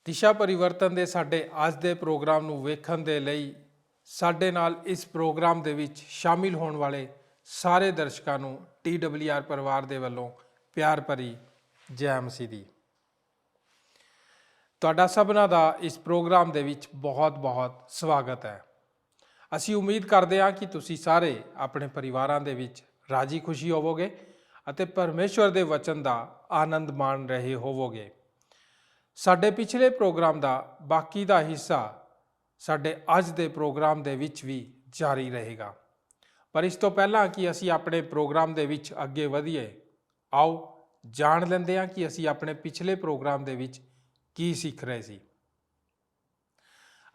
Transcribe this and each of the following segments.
ਦਿਸ਼ਾ ਪਰਿਵਰਤਨ ਦੇ ਸਾਡੇ ਅੱਜ ਦੇ ਪ੍ਰੋਗਰਾਮ ਨੂੰ ਵੇਖਣ ਦੇ ਲਈ ਸਾਡੇ ਨਾਲ ਇਸ ਪ੍ਰੋਗਰਾਮ ਦੇ ਵਿੱਚ ਸ਼ਾਮਿਲ ਹੋਣ ਵਾਲੇ ਸਾਰੇ ਦਰਸ਼ਕਾਂ ਨੂੰ TWR ਪਰਿਵਾਰ ਦੇ ਵੱਲੋਂ ਪਿਆਰ ਭਰੀ ਜੈ ਮਸੀਹ ਦੀ। ਤੁਹਾਡਾ ਸਭਨਾਂ ਦਾ ਇਸ ਪ੍ਰੋਗਰਾਮ ਦੇ ਵਿੱਚ ਬਹੁਤ-ਬਹੁਤ ਸਵਾਗਤ ਹੈ। ਅਸੀਂ ਉਮੀਦ ਕਰਦੇ ਹਾਂ ਕਿ ਤੁਸੀਂ ਸਾਰੇ ਆਪਣੇ ਪਰਿਵਾਰਾਂ ਦੇ ਵਿੱਚ ਰਾਜੀ ਖੁਸ਼ੀ ਹੋਵੋਗੇ ਅਤੇ ਪਰਮੇਸ਼ਵਰ ਦੇ ਵਚਨ ਦਾ ਆਨੰਦ ਮਾਣ ਰਹੇ ਹੋਵੋਗੇ। ਸਾਡੇ ਪਿਛਲੇ ਪ੍ਰੋਗਰਾਮ ਦਾ ਬਾਕੀ ਦਾ ਹਿੱਸਾ ਸਾਡੇ ਅੱਜ ਦੇ ਪ੍ਰੋਗਰਾਮ ਦੇ ਵਿੱਚ ਵੀ ਜਾਰੀ ਰਹੇਗਾ। ਪਰ ਇਸ ਤੋਂ ਪਹਿਲਾਂ ਕਿ ਅਸੀਂ ਆਪਣੇ ਪ੍ਰੋਗਰਾਮ ਦੇ ਵਿੱਚ ਅੱਗੇ ਵਧੀਏ, ਆਓ ਜਾਣ ਲੈਂਦੇ ਹਾਂ ਕਿ ਅਸੀਂ ਆਪਣੇ ਪਿਛਲੇ ਪ੍ਰੋਗਰਾਮ ਦੇ ਵਿੱਚ ਕੀ ਸਿੱਖ ਰਹੇ ਸੀ।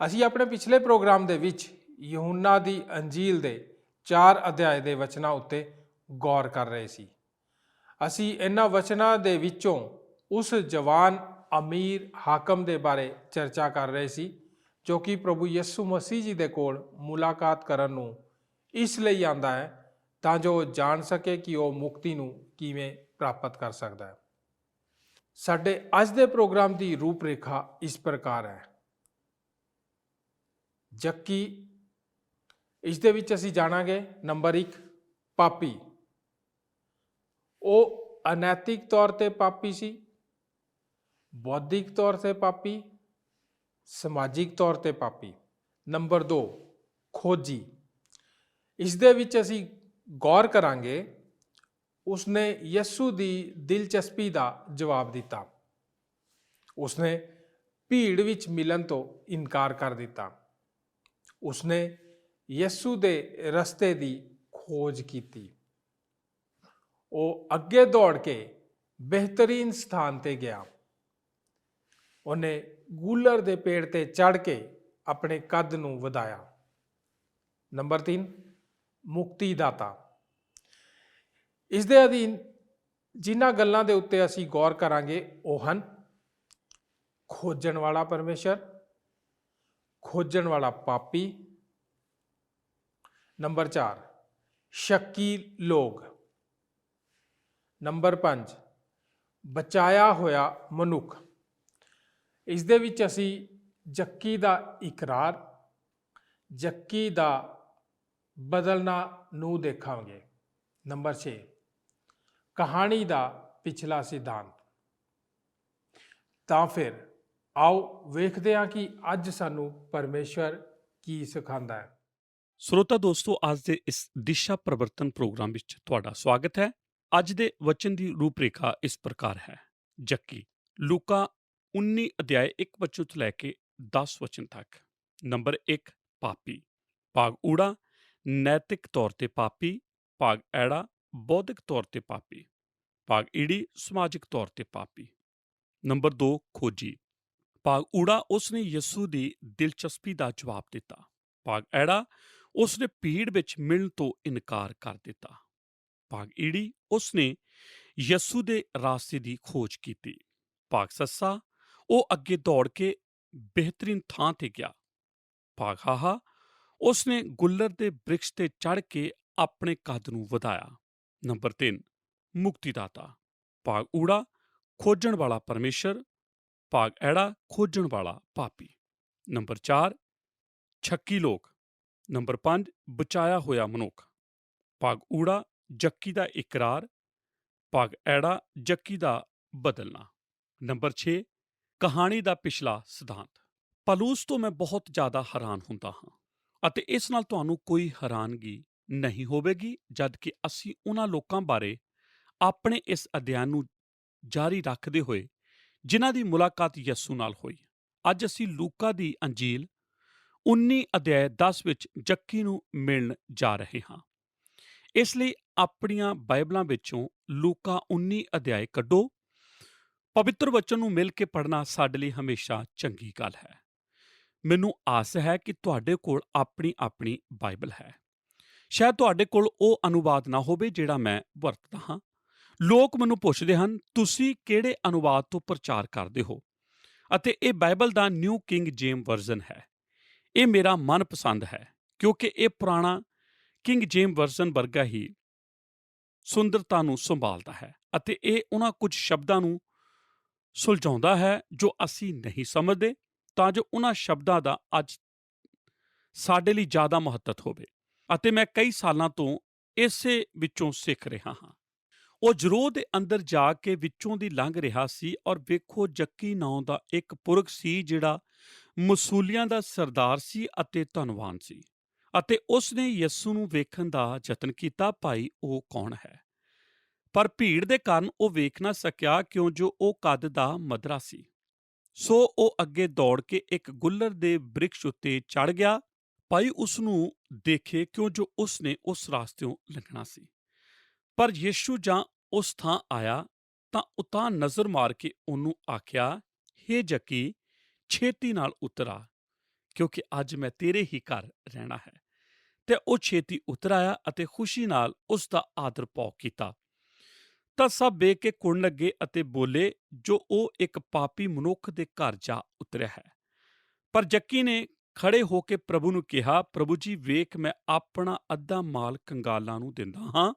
ਅਸੀਂ ਆਪਣੇ ਪਿਛਲੇ ਪ੍ਰੋਗਰਾਮ ਦੇ ਵਿੱਚ ਯਹੂਨਾ ਦੀ ਅੰਜੀਲ ਦੇ 4 ਅਧਿਆਏ ਦੇ ਵਚਨਾਂ ਉੱਤੇ ਗੌਰ ਕਰ ਰਹੇ ਸੀ। ਅਸੀਂ ਇਹਨਾਂ ਵਚਨਾਂ ਦੇ ਵਿੱਚੋਂ ਉਸ ਜਵਾਨ ਅਮੀਰ ਹਾਕਮ ਦੇ ਬਾਰੇ ਚਰਚਾ ਕਰ ਰਹੇ ਸੀ ਜੋ ਕਿ ਪ੍ਰਭੂ ਯਿਸੂ ਮਸੀਹ ਜੀ ਦੇ ਕੋਲ ਮੁਲਾਕਾਤ ਕਰਨ ਨੂੰ ਇਸ ਲਈ ਆਂਦਾ ਹੈ ਤਾਂ ਜੋ ਉਹ ਜਾਣ ਸਕੇ ਕਿ ਉਹ ਮੁਕਤੀ ਨੂੰ ਕਿਵੇਂ ਪ੍ਰਾਪਤ ਕਰ ਸਕਦਾ ਹੈ। ਸਾਡੇ ਅੱਜ ਦੇ ਪ੍ਰੋਗਰਾਮ ਦੀ ਰੂਪਰੇਖਾ ਇਸ ਪ੍ਰਕਾਰ ਹੈ। ਜੱਕੀ, ਇਸ ਦੇ ਵਿੱਚ ਅਸੀਂ ਜਾਣਾਂਗੇ ਨੰਬਰ 1 ਪਾਪੀ। ਉਹ ਅਨੈਤਿਕ ਤੌਰ ਤੇ ਪਾਪੀ ਸੀ, ਬੌਧਿਕ ਤੌਰ ਤੇ ਪਾਪੀ, ਸਮਾਜਿਕ ਤੌਰ ਤੇ ਪਾਪੀ। ਨੰਬਰ 2 ਖੋਜੀ। ਇਸ ਦੇ ਵਿੱਚ ਅਸੀਂ ਗੌਰ ਕਰਾਂਗੇ ਉਸਨੇ ਯਿਸੂ ਦੀ ਦਿਲਚਸਪੀ ਦਾ ਜਵਾਬ ਦਿੱਤਾ। ਉਸਨੇ ਭੀੜ ਵਿੱਚ ਮਿਲਣ ਤੋਂ ਇਨਕਾਰ ਕਰ ਦਿੱਤਾ। ਉਸਨੇ ਯਿਸੂ ਦੇ ਰਸਤੇ ਦੀ ਖੋਜ ਕੀਤੀ। ਉਹ ਅੱਗੇ ਦੌੜ ਕੇ ਬਿਹਤਰੀਨ ਸਥਾਨ ਤੇ ਗਿਆ। ਉਹਨੇ ਗੂਲਰ ਦੇ ਪੇੜ ਤੇ ਚੜ੍ਹ ਕੇ ਆਪਣੇ ਕੱਦ ਨੂੰ ਵਧਾਇਆ। ਨੰਬਰ 3 ਮੁਕਤੀਦਾਤਾ। ਇਸ ਦੇ ਅਧੀਨ ਜਿਨ੍ਹਾਂ ਗੱਲਾਂ ਦੇ ਉੱਤੇ ਅਸੀਂ ਗੌਰ ਕਰਾਂਗੇ ਉਹ ਹਨ ਖੋਜਣ ਵਾਲਾ ਪਰਮੇਸ਼ਰ, ਖੋਜਣ ਵਾਲਾ ਪਾਪੀ। ਨੰਬਰ 4 ਸ਼ੱਕੀ ਲੋਕ। ਨੰਬਰ 5 ਬਚਾਇਆ ਹੋਇਆ ਮਨੁੱਖ। ਇਸ ਦੇ ਵਿੱਚ ਅਸੀਂ ਜੱਕੀ ਦਾ ਇਕਰਾਰ, ਜੱਕੀ ਦਾ ਬਦਲਣਾ ਨੂੰ ਦੇਖਾਂਗੇ। ਨੰਬਰ 6 ਕਹਾਣੀ ਦਾ ਪਿਛਲਾ ਸਿਧਾਂਤ। ਤਾਂ ਫਿਰ ਆਓ ਵੇਖਦੇ ਹਾਂ ਕਿ ਅੱਜ ਸਾਨੂੰ ਪਰਮੇਸ਼ਵਰ ਕੀ ਸਿਖਾਉਂਦਾ ਹੈ। ਸਰੋਤਾ ਦੋਸਤੋ, ਅੱਜ ਦੇ ਇਸ ਦਿਸ਼ਾ ਪਰਿਵਰਤਨ ਪ੍ਰੋਗਰਾਮ ਵਿੱਚ ਤੁਹਾਡਾ ਸਵਾਗਤ ਹੈ। ਅੱਜ ਦੇ ਵਚਨ ਦੀ ਰੂਪਰੇਖਾ ਇਸ ਪ੍ਰਕਾਰ ਹੈ। ਜੱਕੀ, ਲੂਕਾ 19 ਅਧਿਆਏ 1 ਵਚਨ ਤੋਂ ਲੈ ਕੇ 10 ਵਚਨ ਤੱਕ। ਨੰਬਰ 1 ਪਾਪੀ। ਭਾਗ ਊੜਾ ਨੈਤਿਕ ਤੌਰ ਤੇ ਪਾਪੀ। ਭਾਗ ਐੜਾ ਬੌਧਿਕ ਤੌਰ ਤੇ ਪਾਪੀ। ਭਾਗ ਈੜੀ ਸਮਾਜਿਕ ਤੌਰ ਤੇ ਪਾਪੀ। ਨੰਬਰ 2 ਖੋਜੀ। ਭਾਗ ਊੜਾ ਉਸਨੇ ਯਿਸੂ ਦੀ ਦਿਲਚਸਪੀ ਦਾ ਜਵਾਬ ਦਿੱਤਾ। ਭਾਗ ਐੜਾ ਉਸਨੇ ਭੀੜ ਵਿੱਚ ਮਿਲਣ ਤੋਂ ਇਨਕਾਰ ਕਰ ਦਿੱਤਾ। ਭਾਗ ਈੜੀ ਉਸਨੇ ਯਿਸੂ ਦੇ ਰਾਸਤੇ ਦੀ ਖੋਜ ਕੀਤੀ। ਭਾਗ ਸੱਸਾ ਉਹ ਅੱਗੇ ਦੌੜ ਕੇ ਬਿਹਤਰੀਨ ਥਾਂ ਤੇ ਗਿਆ। ਭਾਗ ਹਾਹਾ ਉਸਨੇ ਗੁੱਲਰ ਦੇ ਬ੍ਰਿਕਸ਼ ਤੇ ਚੜ੍ਹ ਕੇ ਆਪਣੇ ਕੱਦ ਨੂੰ ਵਧਾਇਆ। ਨੰਬਰ 3 ਮੁਕਤੀਦਾਤਾ। ਭਾਗ ਊੜਾ ਖੋਜਣ ਵਾਲਾ ਪਰਮੇਸ਼ਰ। ਭਾਗ ਐੜਾ ਖੋਜਣ ਵਾਲਾ ਪਾਪੀ। ਨੰਬਰ 4 ਛੱਕੀ ਲੋਕ। ਨੰਬਰ 5 ਬਚਾਇਆ ਹੋਇਆ ਮਨੁੱਖ। ਭਾਗ ਊੜਾ ਜੱਕੀ ਦਾ ਇਕਰਾਰ। ਭਾਗ ਐੜਾ ਜੱਕੀ ਦਾ ਬਦਲਣਾ। ਨੰਬਰ 6 ਕਹਾਣੀ ਦਾ ਪਿਛਲਾ ਸਿਧਾਂਤ। ਪਲੂਸ ਤੋਂ ਮੈਂ ਬਹੁਤ ਜ਼ਿਆਦਾ ਹੈਰਾਨ ਹੁੰਦਾ ਹਾਂ ਅਤੇ ਇਸ ਨਾਲ ਤੁਹਾਨੂੰ ਕੋਈ ਹੈਰਾਨਗੀ ਨਹੀਂ ਹੋਵੇਗੀ ਜਦ ਕਿ ਅਸੀਂ ਉਹਨਾਂ ਲੋਕਾਂ ਬਾਰੇ ਆਪਣੇ ਇਸ ਅਧਿਐਨ ਨੂੰ ਜਾਰੀ ਰੱਖਦੇ ਹੋਏ ਜਿਨ੍ਹਾਂ ਦੀ ਮੁਲਾਕਾਤ ਯਿਸੂ ਨਾਲ ਹੋਈ। ਅੱਜ ਅਸੀਂ ਲੂਕਾ ਦੀ ਅੰਜੀਲ 19 ਅਧਿਆਏ 10 ਵਿੱਚ ਜੱਕੀ ਨੂੰ ਮਿਲਣ ਜਾ ਰਹੇ ਹਾਂ। ਇਸ ਲਈ ਆਪਣੀਆਂ ਬਾਈਬਲਾਂ ਵਿੱਚੋਂ ਲੂਕਾ 19 ਅਧਿਆਏ ਕੱਢੋ। ਪਵਿੱਤਰ ਵਚਨ ਨੂੰ ਮਿਲ ਕੇ ਪੜ੍ਹਨਾ ਸਾਡੇ ਲਈ ਹਮੇਸ਼ਾ ਚੰਗੀ ਗੱਲ ਹੈ। ਮੈਨੂੰ ਆਸ ਹੈ ਕਿ ਤੁਹਾਡੇ ਕੋਲ ਆਪਣੀ ਬਾਈਬਲ ਹੈ। ਸ਼ਾਇਦ ਤੁਹਾਡੇ ਕੋਲ ਉਹ ਅਨੁਵਾਦ ਨਾ ਹੋਵੇ ਜਿਹੜਾ ਮੈਂ ਵਰਤਦਾ ਹਾਂ। ਲੋਕ ਮੈਨੂੰ ਪੁੱਛਦੇ ਹਨ, ਤੁਸੀਂ ਕਿਹੜੇ ਅਨੁਵਾਦ ਤੋਂ ਪ੍ਰਚਾਰ ਕਰਦੇ ਹੋ? ਅਤੇ ਇਹ ਬਾਈਬਲ ਦਾ ਨਿਊ ਕਿੰਗ ਜੇਮ ਵਰਜ਼ਨ ਹੈ। ਇਹ ਮੇਰਾ ਮਨਪਸੰਦ ਹੈ ਕਿਉਂਕਿ ਇਹ ਪੁਰਾਣਾ ਕਿੰਗ ਜੇਮ ਵਰਜ਼ਨ ਵਰਗਾ ਹੀ ਸੁੰਦਰਤਾ ਨੂੰ ਸੰਭਾਲਦਾ ਹੈ ਅਤੇ ਇਹ ਉਹਨਾਂ ਕੁਝ ਸ਼ਬਦਾਂ ਨੂੰ ਸੁਲਝਾਉਂਦਾ ਹੈ ਜੋ ਅਸੀਂ ਨਹੀਂ ਸਮਝਦੇ, ਤਾਂ ਜੋ ਉਹਨਾਂ ਸ਼ਬਦਾਂ ਦਾ ਅੱਜ ਸਾਡੇ ਲਈ ਜ਼ਿਆਦਾ ਮਹੱਤਵ ਹੋਵੇ। ਅਤੇ ਮੈਂ ਕਈ ਸਾਲਾਂ ਤੋਂ ਇਸੇ ਵਿੱਚੋਂ ਸਿੱਖ ਰਿਹਾ ਹਾਂ। ਉਹ ਜਰੋਹ ਦੇ ਅੰਦਰ ਜਾ ਕੇ ਵਿੱਚੋਂ ਦੀ ਲੰਘ ਰਿਹਾ ਸੀ, ਔਰ ਵੇਖੋ ਜੱਕੀ ਨਾਂ ਦਾ ਇੱਕ ਪੁਰਖ ਸੀ ਜਿਹੜਾ ਮਸੂਲੀਆਂ ਦਾ ਸਰਦਾਰ ਸੀ ਅਤੇ ਧਨਵਾਨ ਸੀ। ਅਤੇ ਉਸ ਨੇ ਯਿਸੂ ਨੂੰ ਵੇਖਣ ਦਾ ਯਤਨ ਕੀਤਾ, ਭਾਈ ਉਹ ਕੌਣ ਹੈ। ਪਰ ਭੀੜ ਦੇ ਕਾਰਨ ਉਹ ਵੇਖ ਨਾ ਸਕਿਆ, ਕਿਉਂ ਜੋ ਉਹ ਕੱਦ ਦਾ ਮਧਰਾ ਸੀ। ਸੋ ਉਹ ਅੱਗੇ ਦੌੜ ਕੇ ਇੱਕ ਗੁੱਲਰ ਦੇ ਬ੍ਰਿਕਸ਼ ਉੱਤੇ ਚੜ ਗਿਆ, ਭਾਈ ਉਸ ਨੂੰ ਦੇਖੇ, ਕਿਉਂ ਜੋ ਉਸ ਨੇ ਉਸ ਰਾਸਤਿਓਂ ਲੰਘਣਾ ਸੀ। ਪਰ ਯਿਸੂ ਜਾਂ ਉਸ ਥਾਂ ਆਇਆ ਤਾਂ ਉਤਾਂਹ ਨਜ਼ਰ ਮਾਰ ਕੇ ਉਹਨੂੰ ਆਖਿਆ, ਹੇ ਜੱਕੀ, ਛੇਤੀ ਨਾਲ ਉਤਰ ਆ, ਕਿਉਂਕਿ ਅੱਜ ਮੈਂ ਤੇਰੇ ਹੀ ਘਰ ਰਹਿਣਾ ਹੈ। ਤੇ ਉਹ ਛੇਤੀ ਉਤਰ ਆਇਆ ਅਤੇ ਖੁਸ਼ੀ ਨਾਲ ਉਸ ਦਾ ਆਦਰ ਭੋਗ ਕੀਤਾ। ਤਾਂ ਸਭ ਵੇਖ ਕੇ ਕੁਣ ਲੱਗੇ ਅਤੇ ਬੋਲੇ, ਜੋ ਉਹ ਇੱਕ ਪਾਪੀ ਮਨੁੱਖ ਦੇ ਘਰ ਜਾ ਉਤਰਿਆ ਹੈ। ਪਰ ਜੱਕੀ ਨੇ ਖੜੇ ਹੋ ਕੇ ਪ੍ਰਭੂ ਨੂੰ ਕਿਹਾ, ਪ੍ਰਭੂ ਜੀ, ਵੇਖ ਮੈਂ ਆਪਣਾ ਅੱਧਾ ਮਾਲ ਕੰਗਾਲਾਂ ਨੂੰ ਦਿੰਦਾ ਹਾਂ,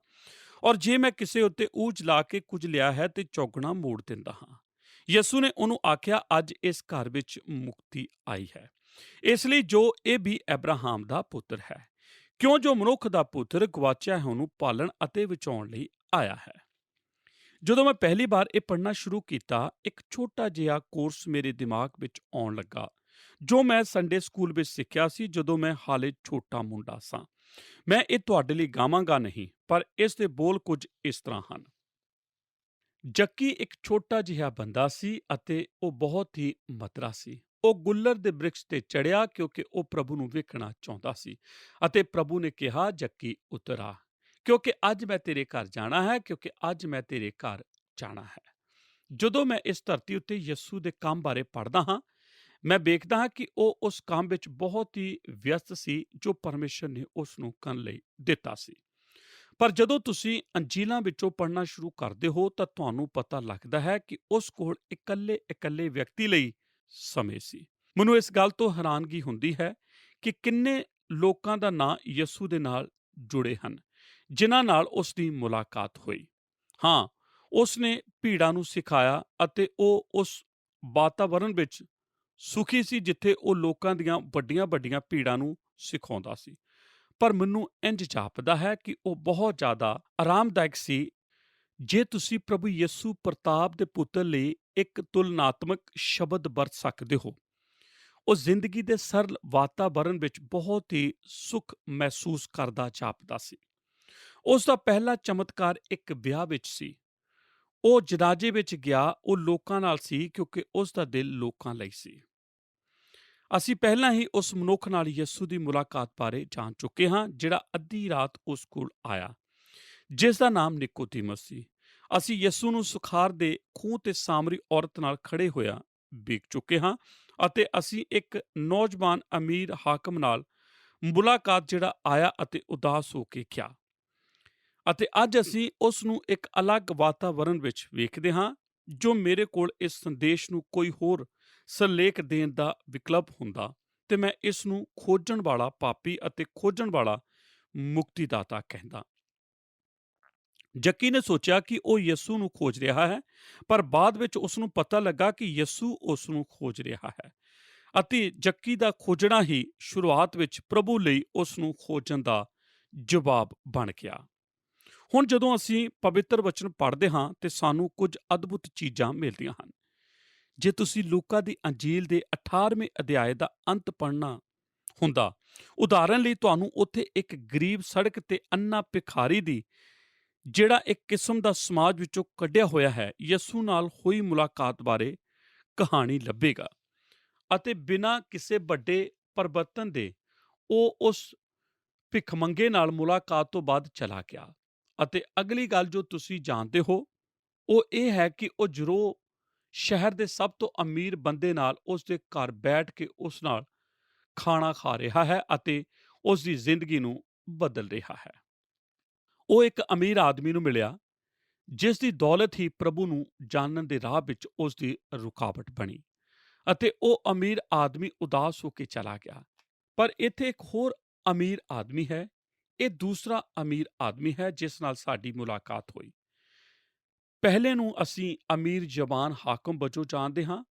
ਔਰ ਜੇ ਮੈਂ ਕਿਸੇ ਉੱਤੇ ਊਝ ਲਾ ਕੇ ਕੁਝ ਲਿਆ ਹੈ ਤੇ ਚੌਗਣਾ ਮੋੜ ਦਿੰਦਾ ਹਾਂ। ਯਿਸੂ ਨੇ ਉਹਨੂੰ ਆਖਿਆ, ਅੱਜ ਇਸ ਘਰ ਵਿੱਚ ਮੁਕਤੀ ਆਈ ਹੈ, ਇਸ ਲਈ ਜੋ ਇਹ ਵੀ ਅਬਰਾਹਾਮ ਦਾ ਪੁੱਤਰ ਹੈ, ਕਿਉਂ ਜੋ ਮਨੁੱਖ ਦਾ ਪੁੱਤਰ ਗਵਾਚਿਆ ਹੈ ਉਹਨੂੰ ਪਾਲਣ ਅਤੇ ਬਚਾਉਣ ਲਈ ਆਇਆ ਹੈ। ਜਦੋਂ ਮੈਂ ਪਹਿਲੀ ਵਾਰ ਇਹ ਪੜ੍ਹਨਾ ਸ਼ੁਰੂ ਕੀਤਾ, ਇੱਕ ਛੋਟਾ ਜਿਹਾ ਕੋਰਸ ਮੇਰੇ ਦਿਮਾਗ ਵਿੱਚ ਆਉਣ ਲੱਗਾ, ਜੋ ਮੈਂ ਸੰਡੇ ਸਕੂਲ ਵਿੱਚ ਸਿੱਖਿਆ ਸੀ ਜਦੋਂ ਮੈਂ ਹਾਲੇ ਛੋਟਾ ਮੁੰਡਾ ਸਾਂ। ਮੈਂ ਇਹ ਤੁਹਾਡੇ ਲਈ ਗਾਵਾਂਗਾ ਨਹੀਂ, ਪਰ ਇਸ ਦੇ ਬੋਲ ਕੁਝ ਇਸ ਤਰ੍ਹਾਂ ਹਨ। ਜੱਕੀ ਇੱਕ ਛੋਟਾ ਜਿਹਾ ਬੰਦਾ ਸੀ ਅਤੇ ਉਹ ਬਹੁਤ ਹੀ ਮਧਰਾ ਸੀ। ਉਹ ਗੁੱਲਰ ਦੇ ਬ੍ਰਿਕਸ਼ ਤੇ ਚੜ੍ਹਿਆ ਕਿਉਂਕਿ ਉਹ ਪ੍ਰਭੂ ਨੂੰ ਵੇਖਣਾ ਚਾਹੁੰਦਾ ਸੀ। ਅਤੇ ਪ੍ਰਭੂ ਨੇ ਕਿਹਾ, ਜੱਕੀ ਉਤਰ ਆ, ਕਿਉਂਕਿ ਅੱਜ ਮੈਂ ਤੇਰੇ ਘਰ ਜਾਣਾ ਹੈ, ਕਿਉਂਕਿ ਅੱਜ ਮੈਂ ਤੇਰੇ ਘਰ ਜਾਣਾ ਹੈ। ਜਦੋਂ ਮੈਂ ਇਸ ਧਰਤੀ ਉੱਤੇ ਯਿਸੂ ਦੇ ਕੰਮ ਬਾਰੇ ਪੜ੍ਹਦਾ ਹਾਂ, ਮੈਂ ਵੇਖਦਾ ਹਾਂ ਕਿ ਉਹ ਉਸ ਕੰਮ ਵਿੱਚ ਬਹੁਤ ਹੀ ਵਿਅਸਤ ਸੀ ਜੋ ਪਰਮੇਸ਼ਰ ਨੇ ਉਸ ਨੂੰ ਕਰਨ ਲਈ ਦਿੱਤਾ ਸੀ। ਪਰ ਜਦੋਂ ਤੁਸੀਂ ਅੰਜੀਲਾਂ ਵਿੱਚੋਂ ਪੜ੍ਹਨਾ ਸ਼ੁਰੂ ਕਰਦੇ ਹੋ ਤਾਂ ਤੁਹਾਨੂੰ ਪਤਾ ਲੱਗਦਾ ਹੈ ਕਿ ਉਸ ਕੋਲ ਇਕੱਲੇ ਵਿਅਕਤੀ ਲਈ ਸਮੇਂ ਸੀ। ਮੈਨੂੰ ਇਸ ਗੱਲ ਤੋਂ ਹੈਰਾਨਗੀ ਹੁੰਦੀ ਹੈ ਕਿ ਕਿੰਨੇ ਲੋਕਾਂ ਦਾ ਨਾਂ ਯਿਸੂ ਦੇ ਨਾਲ ਜੁੜੇ ਹਨ, ਜਿਨ੍ਹਾਂ ਨਾਲ ਉਸ ਦੀ ਮੁਲਾਕਾਤ ਹੋਈ। ਹਾਂ, ਉਸ ਨੇ ਭੀੜਾਂ ਨੂੰ ਸਿਖਾਇਆ ਅਤੇ ਉਹ ਉਸ ਵਾਤਾਵਰਣ ਵਿੱਚ ਸੁਖੀ ਸੀ ਜਿੱਥੇ ਉਹ ਲੋਕਾਂ ਦੀਆਂ ਵੱਡੀਆਂ ਭੀੜਾਂ ਨੂੰ ਸਿਖਾਉਂਦਾ ਸੀ। ਪਰ ਮੈਨੂੰ ਇੰਜ ਜਾਪਦਾ ਹੈ ਕਿ ਉਹ ਬਹੁਤ ਜ਼ਿਆਦਾ ਆਰਾਮਦਾਇਕ ਸੀ। ਜੇ ਤੁਸੀਂ ਪ੍ਰਭੂ ਯਿਸੂ ਪ੍ਰਤਾਪ ਦੇ ਪੁੱਤਰ ਲਈ ਇੱਕ ਤੁਲਨਾਤਮਕ ਸ਼ਬਦ ਵਰਤ ਸਕਦੇ ਹੋ, ਉਹ ਜ਼ਿੰਦਗੀ ਦੇ ਸਰਲ ਵਾਤਾਵਰਣ ਵਿੱਚ ਬਹੁਤ ਹੀ ਸੁੱਖ ਮਹਿਸੂਸ ਕਰਦਾ ਜਾਪਦਾ ਸੀ। ਉਸ ਦਾ ਪਹਿਲਾ ਚਮਤਕਾਰ ਇੱਕ ਵਿਆਹ ਵਿੱਚ ਸੀ। ਉਹ ਜਨਾਜ਼ੇ ਵਿੱਚ ਗਿਆ, ਉਹ ਲੋਕਾਂ ਨਾਲ ਸੀ ਕਿਉਂਕਿ ਉਸ ਦਾ ਦਿਲ ਲੋਕਾਂ ਲਈ ਸੀ। ਅਸੀਂ ਪਹਿਲਾਂ ਹੀ ਉਸ ਮਨੁੱਖ ਨਾਲ ਯਿਸੂ ਦੀ ਮੁਲਾਕਾਤ ਬਾਰੇ ਜਾਣ ਚੁੱਕੇ ਹਾਂ, ਜਿਹੜਾ ਅੱਧੀ ਰਾਤ ਉਸ ਕੋਲ ਆਇਆ, ਜਿਸ ਦਾ ਨਾਮ ਨਿਕੋਦੀਮਸ ਸੀ। ਅਸੀਂ ਯਿਸੂ ਨੂੰ ਸੁਖਾਰ ਦੇ ਖੂਹ ਤੇ ਸਾਮਰੀ ਔਰਤ ਨਾਲ ਖੜੇ ਹੋਇਆ ਵੇਖ ਚੁੱਕੇ ਹਾਂ ਅਤੇ ਅਸੀਂ ਇੱਕ ਨੌਜਵਾਨ ਅਮੀਰ ਹਾਕਮ ਨਾਲ ਮੁਲਾਕਾਤ ਜਿਹੜਾ ਆਇਆ ਅਤੇ ਉਦਾਸ ਹੋ ਕੇ ਗਿਆ। ਅਤੇ ਅੱਜ ਅਸੀਂ ਉਸ ਨੂੰ ਇੱਕ ਅਲੱਗ ਵਾਤਾਵਰਣ ਵਿੱਚ ਵੇਖਦੇ ਹਾਂ। ਜੋ ਮੇਰੇ ਕੋਲ ਇਸ ਸੰਦੇਸ਼ ਨੂੰ ਕੋਈ ਹੋਰ ਸਿਰਲੇਖ ਦੇਣ ਦਾ ਵਿਕਲਪ ਹੁੰਦਾ ਤੇ ਮੈਂ ਇਸ ਨੂੰ ਖੋਜਣ ਵਾਲਾ ਪਾਪੀ ਅਤੇ ਖੋਜਣ ਵਾਲਾ ਮੁਕਤੀਦਾਤਾ ਕਹਿੰਦਾ। ਜੱਕੀ ਨੇ ਸੋਚਿਆ ਕਿ ਉਹ ਯਿਸੂ ਨੂੰ ਖੋਜ ਰਿਹਾ ਹੈ, ਪਰ ਬਾਅਦ ਵਿੱਚ ਉਸ ਨੂੰ ਪਤਾ ਲੱਗਾ ਕਿ ਯਿਸੂ ਉਸ ਨੂੰ ਖੋਜ ਰਿਹਾ ਹੈ ਅਤੇ ਜੱਕੀ ਦਾ ਖੋਜਣਾ ਹੀ ਸ਼ੁਰੂਆਤ ਵਿੱਚ ਪ੍ਰਭੂ ਲਈ ਉਸ ਨੂੰ ਖੋਜਣ ਦਾ ਜਵਾਬ ਬਣ ਗਿਆ। ਹੁਣ ਜਦੋਂ ਅਸੀਂ ਪਵਿੱਤਰ ਵਚਨ ਪੜ੍ਹਦੇ ਹਾਂ ਤੇ ਸਾਨੂੰ ਕੁਝ ਅਦਭੁਤ ਚੀਜ਼ਾਂ ਮਿਲਦੀਆਂ ਹਨ। ਜੇ ਤੁਸੀਂ ਲੂਕਾ ਦੀ ਅੰਜੀਲ ਦੇ 18ਵੇਂ ਅਧਿਆਏ ਦਾ ਅੰਤ ਪੜ੍ਹਨਾ ਹੁੰਦਾ, ਉਦਾਹਰਨ ਲਈ ਤੁਹਾਨੂੰ ਉੱਥੇ ਇੱਕ ਗਰੀਬ ਸੜਕ ਤੇ ਅੰਨਾ ਭਿਖਾਰੀ ਦੀ, ਜਿਹੜਾ ਇੱਕ ਕਿਸਮ ਦਾ ਸਮਾਜ ਵਿੱਚੋਂ ਕੱਢਿਆ ਹੋਇਆ ਹੈ, ਯਿਸੂ ਨਾਲ ਹੋਈ ਮੁਲਾਕਾਤ ਬਾਰੇ ਕਹਾਣੀ ਲੱਭੇਗਾ। ਅਤੇ ਬਿਨਾਂ ਕਿਸੇ ਵੱਡੇ ਪਰਿਵਰਤਨ ਦੇ ਉਹ ਉਸ ਭਿਖਮੰਗੇ ਨਾਲ ਮੁਲਾਕਾਤ ਤੋਂ ਬਾਅਦ ਚਲਾ ਗਿਆ। ਅਤੇ ਅਗਲੀ ਗੱਲ ਜੋ ਤੁਸੀਂ ਜਾਣਦੇ ਹੋ ਉਹ ਇਹ ਹੈ ਕਿ ਉਹ ਜਰੋਹ ਸ਼ਹਿਰ ਦੇ ਸਭ ਤੋਂ ਅਮੀਰ ਬੰਦੇ ਨਾਲ ਉਸ ਦੇ ਘਰ ਬੈਠ ਕੇ ਉਸ ਨਾਲ ਖਾਣਾ ਖਾ ਰਿਹਾ ਹੈ ਅਤੇ ਉਸ ਦੀ ਜ਼ਿੰਦਗੀ ਨੂੰ ਬਦਲ ਰਿਹਾ ਹੈ। ਉਹ ਇੱਕ ਅਮੀਰ ਆਦਮੀ ਨੂੰ ਮਿਲਿਆ ਜਿਸ ਦੀ ਦੌਲਤ ਹੀ ਪ੍ਰਭੂ ਨੂੰ ਜਾਣਨ ਦੇ ਰਾਹ ਵਿੱਚ ਉਸ ਦੀ ਰੁਕਾਵਟ ਬਣੀ ਅਤੇ ਉਹ ਅਮੀਰ ਆਦਮੀ ਉਦਾਸ ਹੋ ਕੇ ਚਲਾ ਗਿਆ। ਪਰ ਇੱਥੇ ਇੱਕ ਹੋਰ ਅਮੀਰ ਆਦਮੀ ਹੈ। ਇਹ ਦੂਸਰਾ ਅਮੀਰ ਆਦਮੀ ਹੈ ਜਿਸ ਨਾਲ ਸਾਡੀ ਮੁਲਾਕਾਤ ਹੋਈ। ਪਹਿਲੇ ਨੂੰ ਅਸੀਂ ਅਮੀਰ ਜ਼ਬਾਨ ਹਾਕਮ ਵਜੋਂ ਜਾਣਦੇ ਹਾਂ।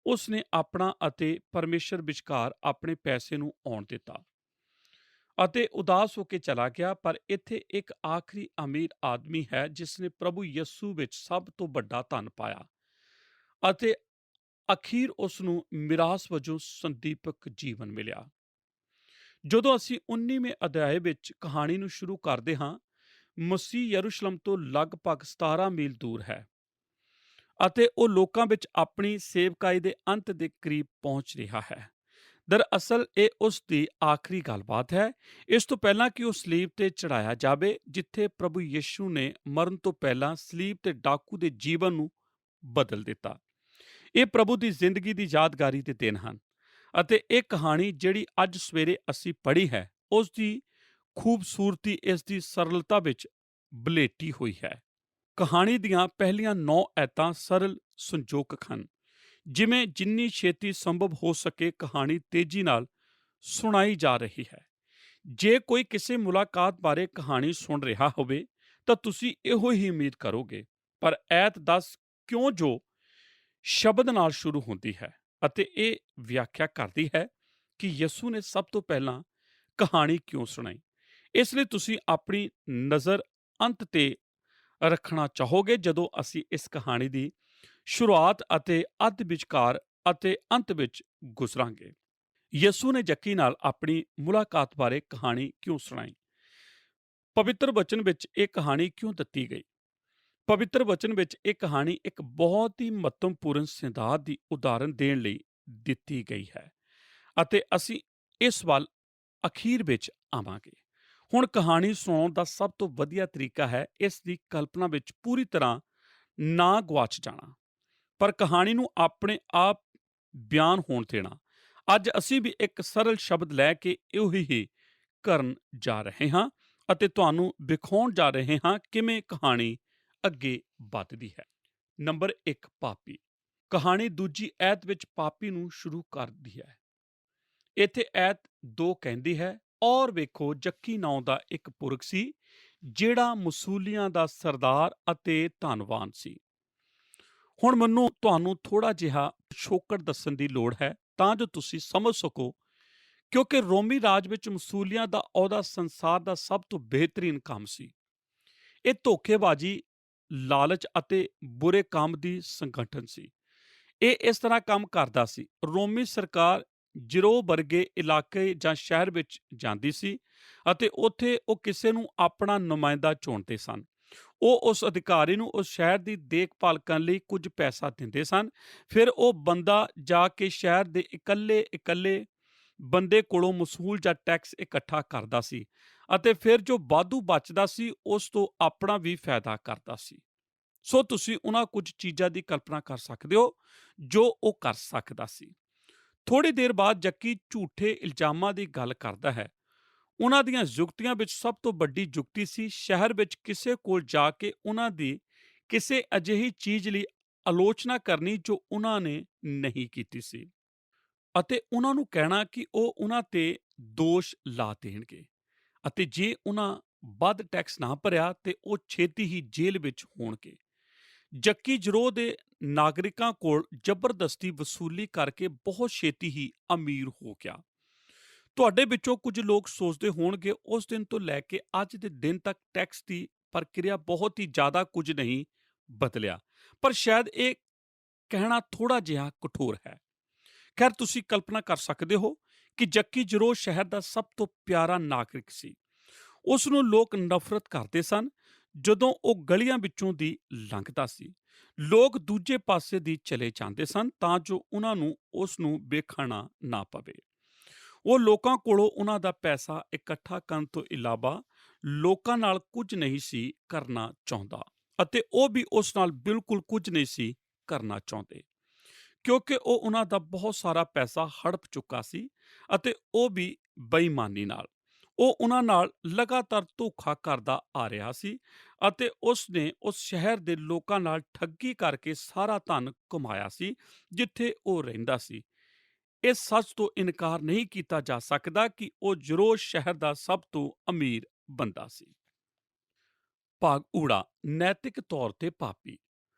ਉਸ ਨੇ ਆਪਣਾ ਅਤੇ ਪਰਮੇਸ਼ਰ ਵਿਚਕਾਰ ਆਪਣੇ ਪੈਸੇ ਨੂੰ ਆਉਣ ਦਿੱਤਾ ਅਤੇ ਉਦਾਸ ਹੋ ਕੇ ਚਲਾ ਗਿਆ। ਪਰ ਇੱਥੇ ਇੱਕ ਆਖਰੀ ਅਮੀਰ ਆਦਮੀ ਹੈ ਜਿਸ ਨੇ ਪ੍ਰਭੂ ਯਿਸੂ ਵਿੱਚ ਸਭ ਤੋਂ ਵੱਡਾ ਧਨ ਪਾਇਆ ਅਤੇ ਅਖੀਰ ਉਸ ਨੂੰ ਮਿਰਾਸ ਵਜੋਂ ਸੰਦੀਪਕ ਜੀਵਨ ਮਿਲਿਆ। ਜਦੋਂ ਅਸੀਂ 19ਵੇਂ ਅਧਿਆਏ ਵਿੱਚ ਕਹਾਣੀ ਨੂੰ ਸ਼ੁਰੂ ਕਰਦੇ ਹਾਂ, ਮਸੀਹ ਯਰੂਸ਼ਲਮ ਤੋਂ ਲਗਭਗ 17 ਮੀਲ ਦੂਰ ਹੈ ਅਤੇ ਉਹ ਲੋਕਾਂ ਵਿੱਚ ਆਪਣੀ ਸੇਵਕਾਈ ਦੇ ਅੰਤ ਦੇ ਕਰੀਬ ਪਹੁੰਚ ਰਿਹਾ ਹੈ। ਦਰਅਸਲ ਇਹ ਉਸ ਦੀ ਆਖਰੀ ਗੱਲਬਾਤ ਹੈ, ਇਸ ਤੋਂ ਪਹਿਲਾਂ ਕਿ ਉਹ ਸਲੀਬ ਤੇ ਚੜਾਇਆ ਜਾਵੇ, ਜਿੱਥੇ ਪ੍ਰਭੂ ਯਿਸੂ ਨੇ ਮਰਨ ਤੋਂ ਪਹਿਲਾਂ ਸਲੀਬ ਤੇ ਡਾਕੂ ਦੇ ਜੀਵਨ ਨੂੰ ਬਦਲ ਦਿੱਤਾ। ਇਹ ਪ੍ਰਭੂ ਦੀ ਜ਼ਿੰਦਗੀ ਦੀ ਯਾਦਗਾਰੀ ਦੇ ਦਿਨ ਹਨ ਅਤੇ ਇਹ ਕਹਾਣੀ ਜਿਹੜੀ ਅੱਜ ਸਵੇਰੇ ਅਸੀਂ ਪੜ੍ਹੀ ਹੈ, ਉਸ ਦੀ ਖੂਬਸੂਰਤੀ ਇਸ ਦੀ ਸਰਲਤਾ ਵਿੱਚ ਬਲੇਟੀ ਹੋਈ ਹੈ। ਕਹਾਣੀ ਦੀਆਂ ਪਹਿਲੀਆਂ 9 ਐਤਾਂ ਸਰਲ ਸੰਜੋਗਕ ਹਨ। ਜਿਵੇਂ ਜਿੰਨੀ ਛੇਤੀ ਸੰਭਵ ਹੋ ਸਕੇ ਕਹਾਣੀ ਤੇਜ਼ੀ ਨਾਲ ਸੁਣਾਈ ਜਾ ਰਹੀ ਹੈ। ਜੇ ਕੋਈ ਕਿਸੇ ਮੁਲਾਕਾਤ ਬਾਰੇ ਕਹਾਣੀ ਸੁਣ ਰਿਹਾ ਹੋਵੇ ਤਾਂ ਤੁਸੀਂ ਇਹੋ ਹੀ ਉਮੀਦ ਕਰੋਗੇ। ਪਰ ਐਤ 10 ਕਿਉਂ ਜੋ ਸ਼ਬਦ ਨਾਲ ਸ਼ੁਰੂ ਹੁੰਦੀ ਹੈ ਅਤੇ ਇਹ ਵਿਆਖਿਆ ਕਰਦੀ ਹੈ ਕਿ ਯਿਸੂ ਨੇ ਸਭ ਤੋਂ ਪਹਿਲਾਂ ਕਹਾਣੀ ਕਿਉਂ ਸੁਣਾਈ। ਇਸ ਲਈ ਤੁਸੀਂ ਆਪਣੀ ਨਜ਼ਰ ਅੰਤ ਤੇ ਰੱਖਣਾ ਚਾਹੋਗੇ ਜਦੋਂ ਅਸੀਂ ਇਸ ਕਹਾਣੀ ਦੀ ਸ਼ੁਰੂਆਤ ਅਤੇ ਅੱਧ ਵਿਚਕਾਰ ਅਤੇ ਅੰਤ ਵਿੱਚ ਗੁਜ਼ਰਾਂਗੇ। ਯਿਸੂ ਨੇ ਜੱਕੀ ਨਾਲ ਆਪਣੀ ਮੁਲਾਕਾਤ ਬਾਰੇ ਕਹਾਣੀ ਕਿਉਂ ਸੁਣਾਈ? ਪਵਿੱਤਰ ਵਚਨ ਵਿੱਚ ਇਹ ਕਹਾਣੀ ਕਿਉਂ ਦਿੱਤੀ ਗਈ? ਪਵਿੱਤਰ ਵਚਨ ਵਿੱਚ ਇਹ ਕਹਾਣੀ ਇੱਕ ਬਹੁਤ ਹੀ ਮਹੱਤਵਪੂਰਨ ਸਿਧਾਂਤ ਦੀ ਉਦਾਹਰਨ ਦੇਣ ਲਈ ਦਿੱਤੀ ਗਈ ਹੈ ਅਤੇ ਅਸੀਂ ਇਸ ਵੱਲ ਅਖੀਰ ਵਿੱਚ ਆਵਾਂਗੇ। ਹੁਣ ਕਹਾਣੀ ਸੁਣਾਉਣ ਦਾ ਸਭ ਤੋਂ ਵਧੀਆ ਤਰੀਕਾ ਹੈ ਇਸ ਦੀ ਕਲਪਨਾ ਵਿੱਚ ਪੂਰੀ ਤਰ੍ਹਾਂ ਨਾ ਗਵਾਚ ਜਾਣਾ, ਪਰ ਕਹਾਣੀ ਨੂੰ ਆਪਣੇ ਆਪ ਬਿਆਨ ਹੋਣ ਦੇਣਾ। ਅੱਜ ਅਸੀਂ ਵੀ ਇੱਕ ਸਰਲ ਸ਼ਬਦ ਲੈ ਕੇ ਇਹੋ ਹੀ ਕਰਨ ਜਾ ਰਹੇ ਹਾਂ ਅਤੇ ਤੁਹਾਨੂੰ ਵਿਖਾਉਣ ਜਾ ਰਹੇ ਹਾਂ ਕਿਵੇਂ ਕਹਾਣੀ ਅੱਗੇ ਵੱਧਦੀ ਹੈ। ਨੰਬਰ 1, ਪਾਪੀ। ਕਹਾਣੀ ਦੂਜੀ ਐਤ ਵਿੱਚ ਪਾਪੀ ਨੂੰ ਸ਼ੁਰੂ ਕਰਦੀ ਹੈ। ਇੱਥੇ ਐਤ 2 ਕਹਿੰਦੀ ਹੈ, ਔਰ ਵੇਖੋ ਜੱਕੀ ਨਾਂ ਦਾ ਇੱਕ ਪੁਰਖ ਸੀ ਜਿਹੜਾ ਮਸੂਲੀਆਂ ਦਾ ਸਰਦਾਰ ਅਤੇ ਧਨਵਾਨ ਸੀ। ਹੁਣ ਮੈਨੂੰ ਤੁਹਾਨੂੰ ਥੋੜਾ ਜਿਹਾ ਪਿਛੋਕੜ ਦੱਸਣ ਦੀ ਲੋੜ ਹੈ ਤਾਂ ਜੋ ਤੁਸੀਂ ਸਮਝ ਸਕੋ, ਕਿਉਂਕਿ ਰੋਮੀ ਰਾਜ ਵਿੱਚ ਮਸੂਲੀਆਂ ਦਾ ਅਹੁਦਾ ਸੰਸਾਰ ਦਾ ਸਭ ਤੋਂ ਬਿਹਤਰੀਨ ਕੰਮ ਸੀ। ਇਹ ਧੋਖੇਬਾਜ਼ੀ, ਲਾਲਚ ਅਤੇ ਬੁਰੇ ਕੰਮ ਦੀ ਸੰਗਠਨ ਸੀ। ਇਹ ਇਸ ਤਰ੍ਹਾਂ ਕੰਮ ਕਰਦਾ ਸੀ। ਰੋਮੀ ਸਰਕਾਰ ਜਿਰੋ ਵਰਗੇ ਇਲਾਕੇ ਜਾਂ ਸ਼ਹਿਰ ਵਿੱਚ ਜਾਂਦੀ ਸੀ ਅਤੇ ਉੱਥੇ ਉਹ ਕਿਸੇ ਨੂੰ ਆਪਣਾ ਨੁਮਾਇੰਦਾ ਚੁਣਦੇ ਸਨ। ਉਹ ਉਸ ਅਧਿਕਾਰੀ ਨੂੰ ਉਸ ਸ਼ਹਿਰ ਦੀ ਦੇਖਭਾਲ ਕਰਨ ਲਈ ਕੁਝ ਪੈਸਾ ਦਿੰਦੇ ਸਨ। ਫਿਰ ਉਹ ਬੰਦਾ ਜਾ ਕੇ ਸ਼ਹਿਰ ਦੇ ਇਕੱਲੇ ਬੰਦੇ ਕੋਲੋਂ ਮਸੂਲ ਜਾਂ ਟੈਕਸ ਇਕੱਠਾ ਕਰਦਾ ਸੀ ਅਤੇ ਫਿਰ ਜੋ ਵਾਧੂ ਬਚਦਾ ਸੀ ਉਸ ਤੋਂ ਆਪਣਾ ਵੀ ਫਾਇਦਾ ਕਰਦਾ ਸੀ। ਸੋ ਤੁਸੀਂ ਉਹਨਾਂ ਕੁਝ ਚੀਜ਼ਾਂ ਦੀ ਕਲਪਨਾ ਕਰ ਸਕਦੇ ਹੋ ਜੋ ਉਹ ਕਰ ਸਕਦਾ ਸੀ। ਥੋੜੀ ਦੇਰ ਬਾਅਦ ਜੱਕੀ ਝੂਠੇ ਇਲਜ਼ਾਮਾਂ ਦੀ ਗੱਲ ਕਰਦਾ ਹੈ। ਉਹਨਾਂ ਦੀਆਂ ਜੁਗਤੀਆਂ ਵਿੱਚ ਸਭ ਤੋਂ ਵੱਡੀ ਜੁਗਤੀ ਸੀ ਸ਼ਹਿਰ ਵਿੱਚ ਕਿਸੇ ਕੋਲ ਜਾ ਕੇ ਉਹਨਾਂ ਦੀ ਕਿਸੇ ਅਜਿਹੀ ਚੀਜ਼ ਲਈ ਆਲੋਚਨਾ ਕਰਨੀ ਜੋ ਉਹਨਾਂ ਨੇ ਨਹੀਂ ਕੀਤੀ ਸੀ ਅਤੇ ਉਹਨਾਂ ਨੂੰ ਕਹਿਣਾ ਕਿ ਉਹ ਉਹਨਾਂ ਤੇ ਦੋਸ਼ ਲਾ ਦੇਣਗੇ ਅਤੇ ਜੇ ਉਹਨਾਂ ਵੱਧ ਟੈਕਸ ਨਾ ਭਰਿਆ ਤੇ ਉਹ ਛੇਤੀ ਹੀ ਜੇਲ੍ਹ ਵਿੱਚ ਹੋਣਗੇ। ਜੱਕੀ ਜਰੋਹ ਦੇ ਨਾਗਰਿਕਾਂ ਕੋਲ ਜ਼ਬਰਦਸਤੀ ਵਸੂਲੀ ਕਰਕੇ ਬਹੁਤ ਛੇਤੀ ਹੀ ਅਮੀਰ ਹੋ ਗਿਆ। ਤੁਹਾਡੇ ਵਿੱਚੋਂ ਕੁਝ ਲੋਕ ਸੋਚਦੇ ਹੋਣਗੇ ਉਸ ਦਿਨ ਤੋਂ ਲੈ ਕੇ ਅੱਜ ਦੇ ਦਿਨ ਤੱਕ ਟੈਕਸ ਦੀ ਪ੍ਰਕਿਰਿਆ ਬਹੁਤ ਹੀ ਜ਼ਿਆਦਾ ਕੁਝ ਨਹੀਂ ਬਦਲਿਆ, ਪਰ ਸ਼ਾਇਦ ਇਹ ਕਹਿਣਾ ਥੋੜਾ ਜਿਹਾ ਕਠੋਰ ਹੈ। ਖੈਰ, ਤੁਸੀਂ ਕਲਪਨਾ ਕਰ ਸਕਦੇ ਹੋ ਕਿ ਜੱਕੀ ਜਰੋਹ ਸ਼ਹਿਰ ਦਾ ਸਭ ਤੋਂ ਪਿਆਰਾ ਨਾਗਰਿਕ ਸੀ। ਉਸ ਨੂੰ ਲੋਕ ਨਫ਼ਰਤ ਕਰਦੇ ਸਨ। ਜਦੋਂ ਉਹ ਗਲੀਆਂ ਵਿੱਚੋਂ ਦੀ ਲੰਘਦਾ ਸੀ, ਲੋਕ ਦੂਜੇ ਪਾਸੇ ਦੀ ਚਲੇ ਜਾਂਦੇ ਸਨ ਤਾਂ ਜੋ ਉਹਨਾਂ ਨੂੰ ਉਸ ਨੂੰ ਵੇਖਣਾ ਨਾ ਪਵੇ। ਉਹ ਲੋਕਾਂ ਕੋਲੋਂ ਉਹਨਾਂ ਦਾ ਪੈਸਾ ਇਕੱਠਾ ਕਰਨ ਤੋਂ ਇਲਾਵਾ ਲੋਕਾਂ ਨਾਲ ਕੁਝ ਨਹੀਂ ਸੀ ਕਰਨਾ ਚਾਹੁੰਦਾ ਅਤੇ ਉਹ ਵੀ ਉਸ ਨਾਲ ਬਿਲਕੁਲ ਕੁਝ ਨਹੀਂ ਸੀ ਕਰਨਾ ਚਾਹੁੰਦੇ, ਕਿਉਂਕਿ ਉਹ ਉਹਨਾਂ ਦਾ ਬਹੁਤ ਸਾਰਾ ਪੈਸਾ ਹੜਪ ਚੁੱਕਾ ਸੀ ਅਤੇ ਉਹ ਵੀ ਬੇਈਮਾਨੀ ਨਾਲ। ਉਹ ਉਹਨਾਂ ਨਾਲ ਲਗਾਤਾਰ ਧੋਖਾ ਕਰਦਾ ਆ ਰਿਹਾ ਸੀ ਅਤੇ ਉਸ ਨੇ ਉਸ ਸ਼ਹਿਰ ਦੇ ਲੋਕਾਂ ਨਾਲ ਠੱਗੀ ਕਰਕੇ ਸਾਰਾ ਧਨ ਕਮਾਇਆ ਸੀ ਜਿੱਥੇ ਉਹ ਰਹਿੰਦਾ ਸੀ। ਇਸ ਸੱਚ ਤੋਂ ਇਨਕਾਰ ਨਹੀਂ ਕੀਤਾ ਜਾ ਸਕਦਾ ਕਿ ਉਹ ਜਰੋਹ ਸ਼ਹਿਰ ਦਾ ਸਭ ਤੋਂ ਅਮੀਰ ਬੰਦਾ ਸੀ। ਭਾਗ ਊੜਾ, ਨੈਤਿਕ ਤੌਰ ਤੇ ਪਾਪੀ।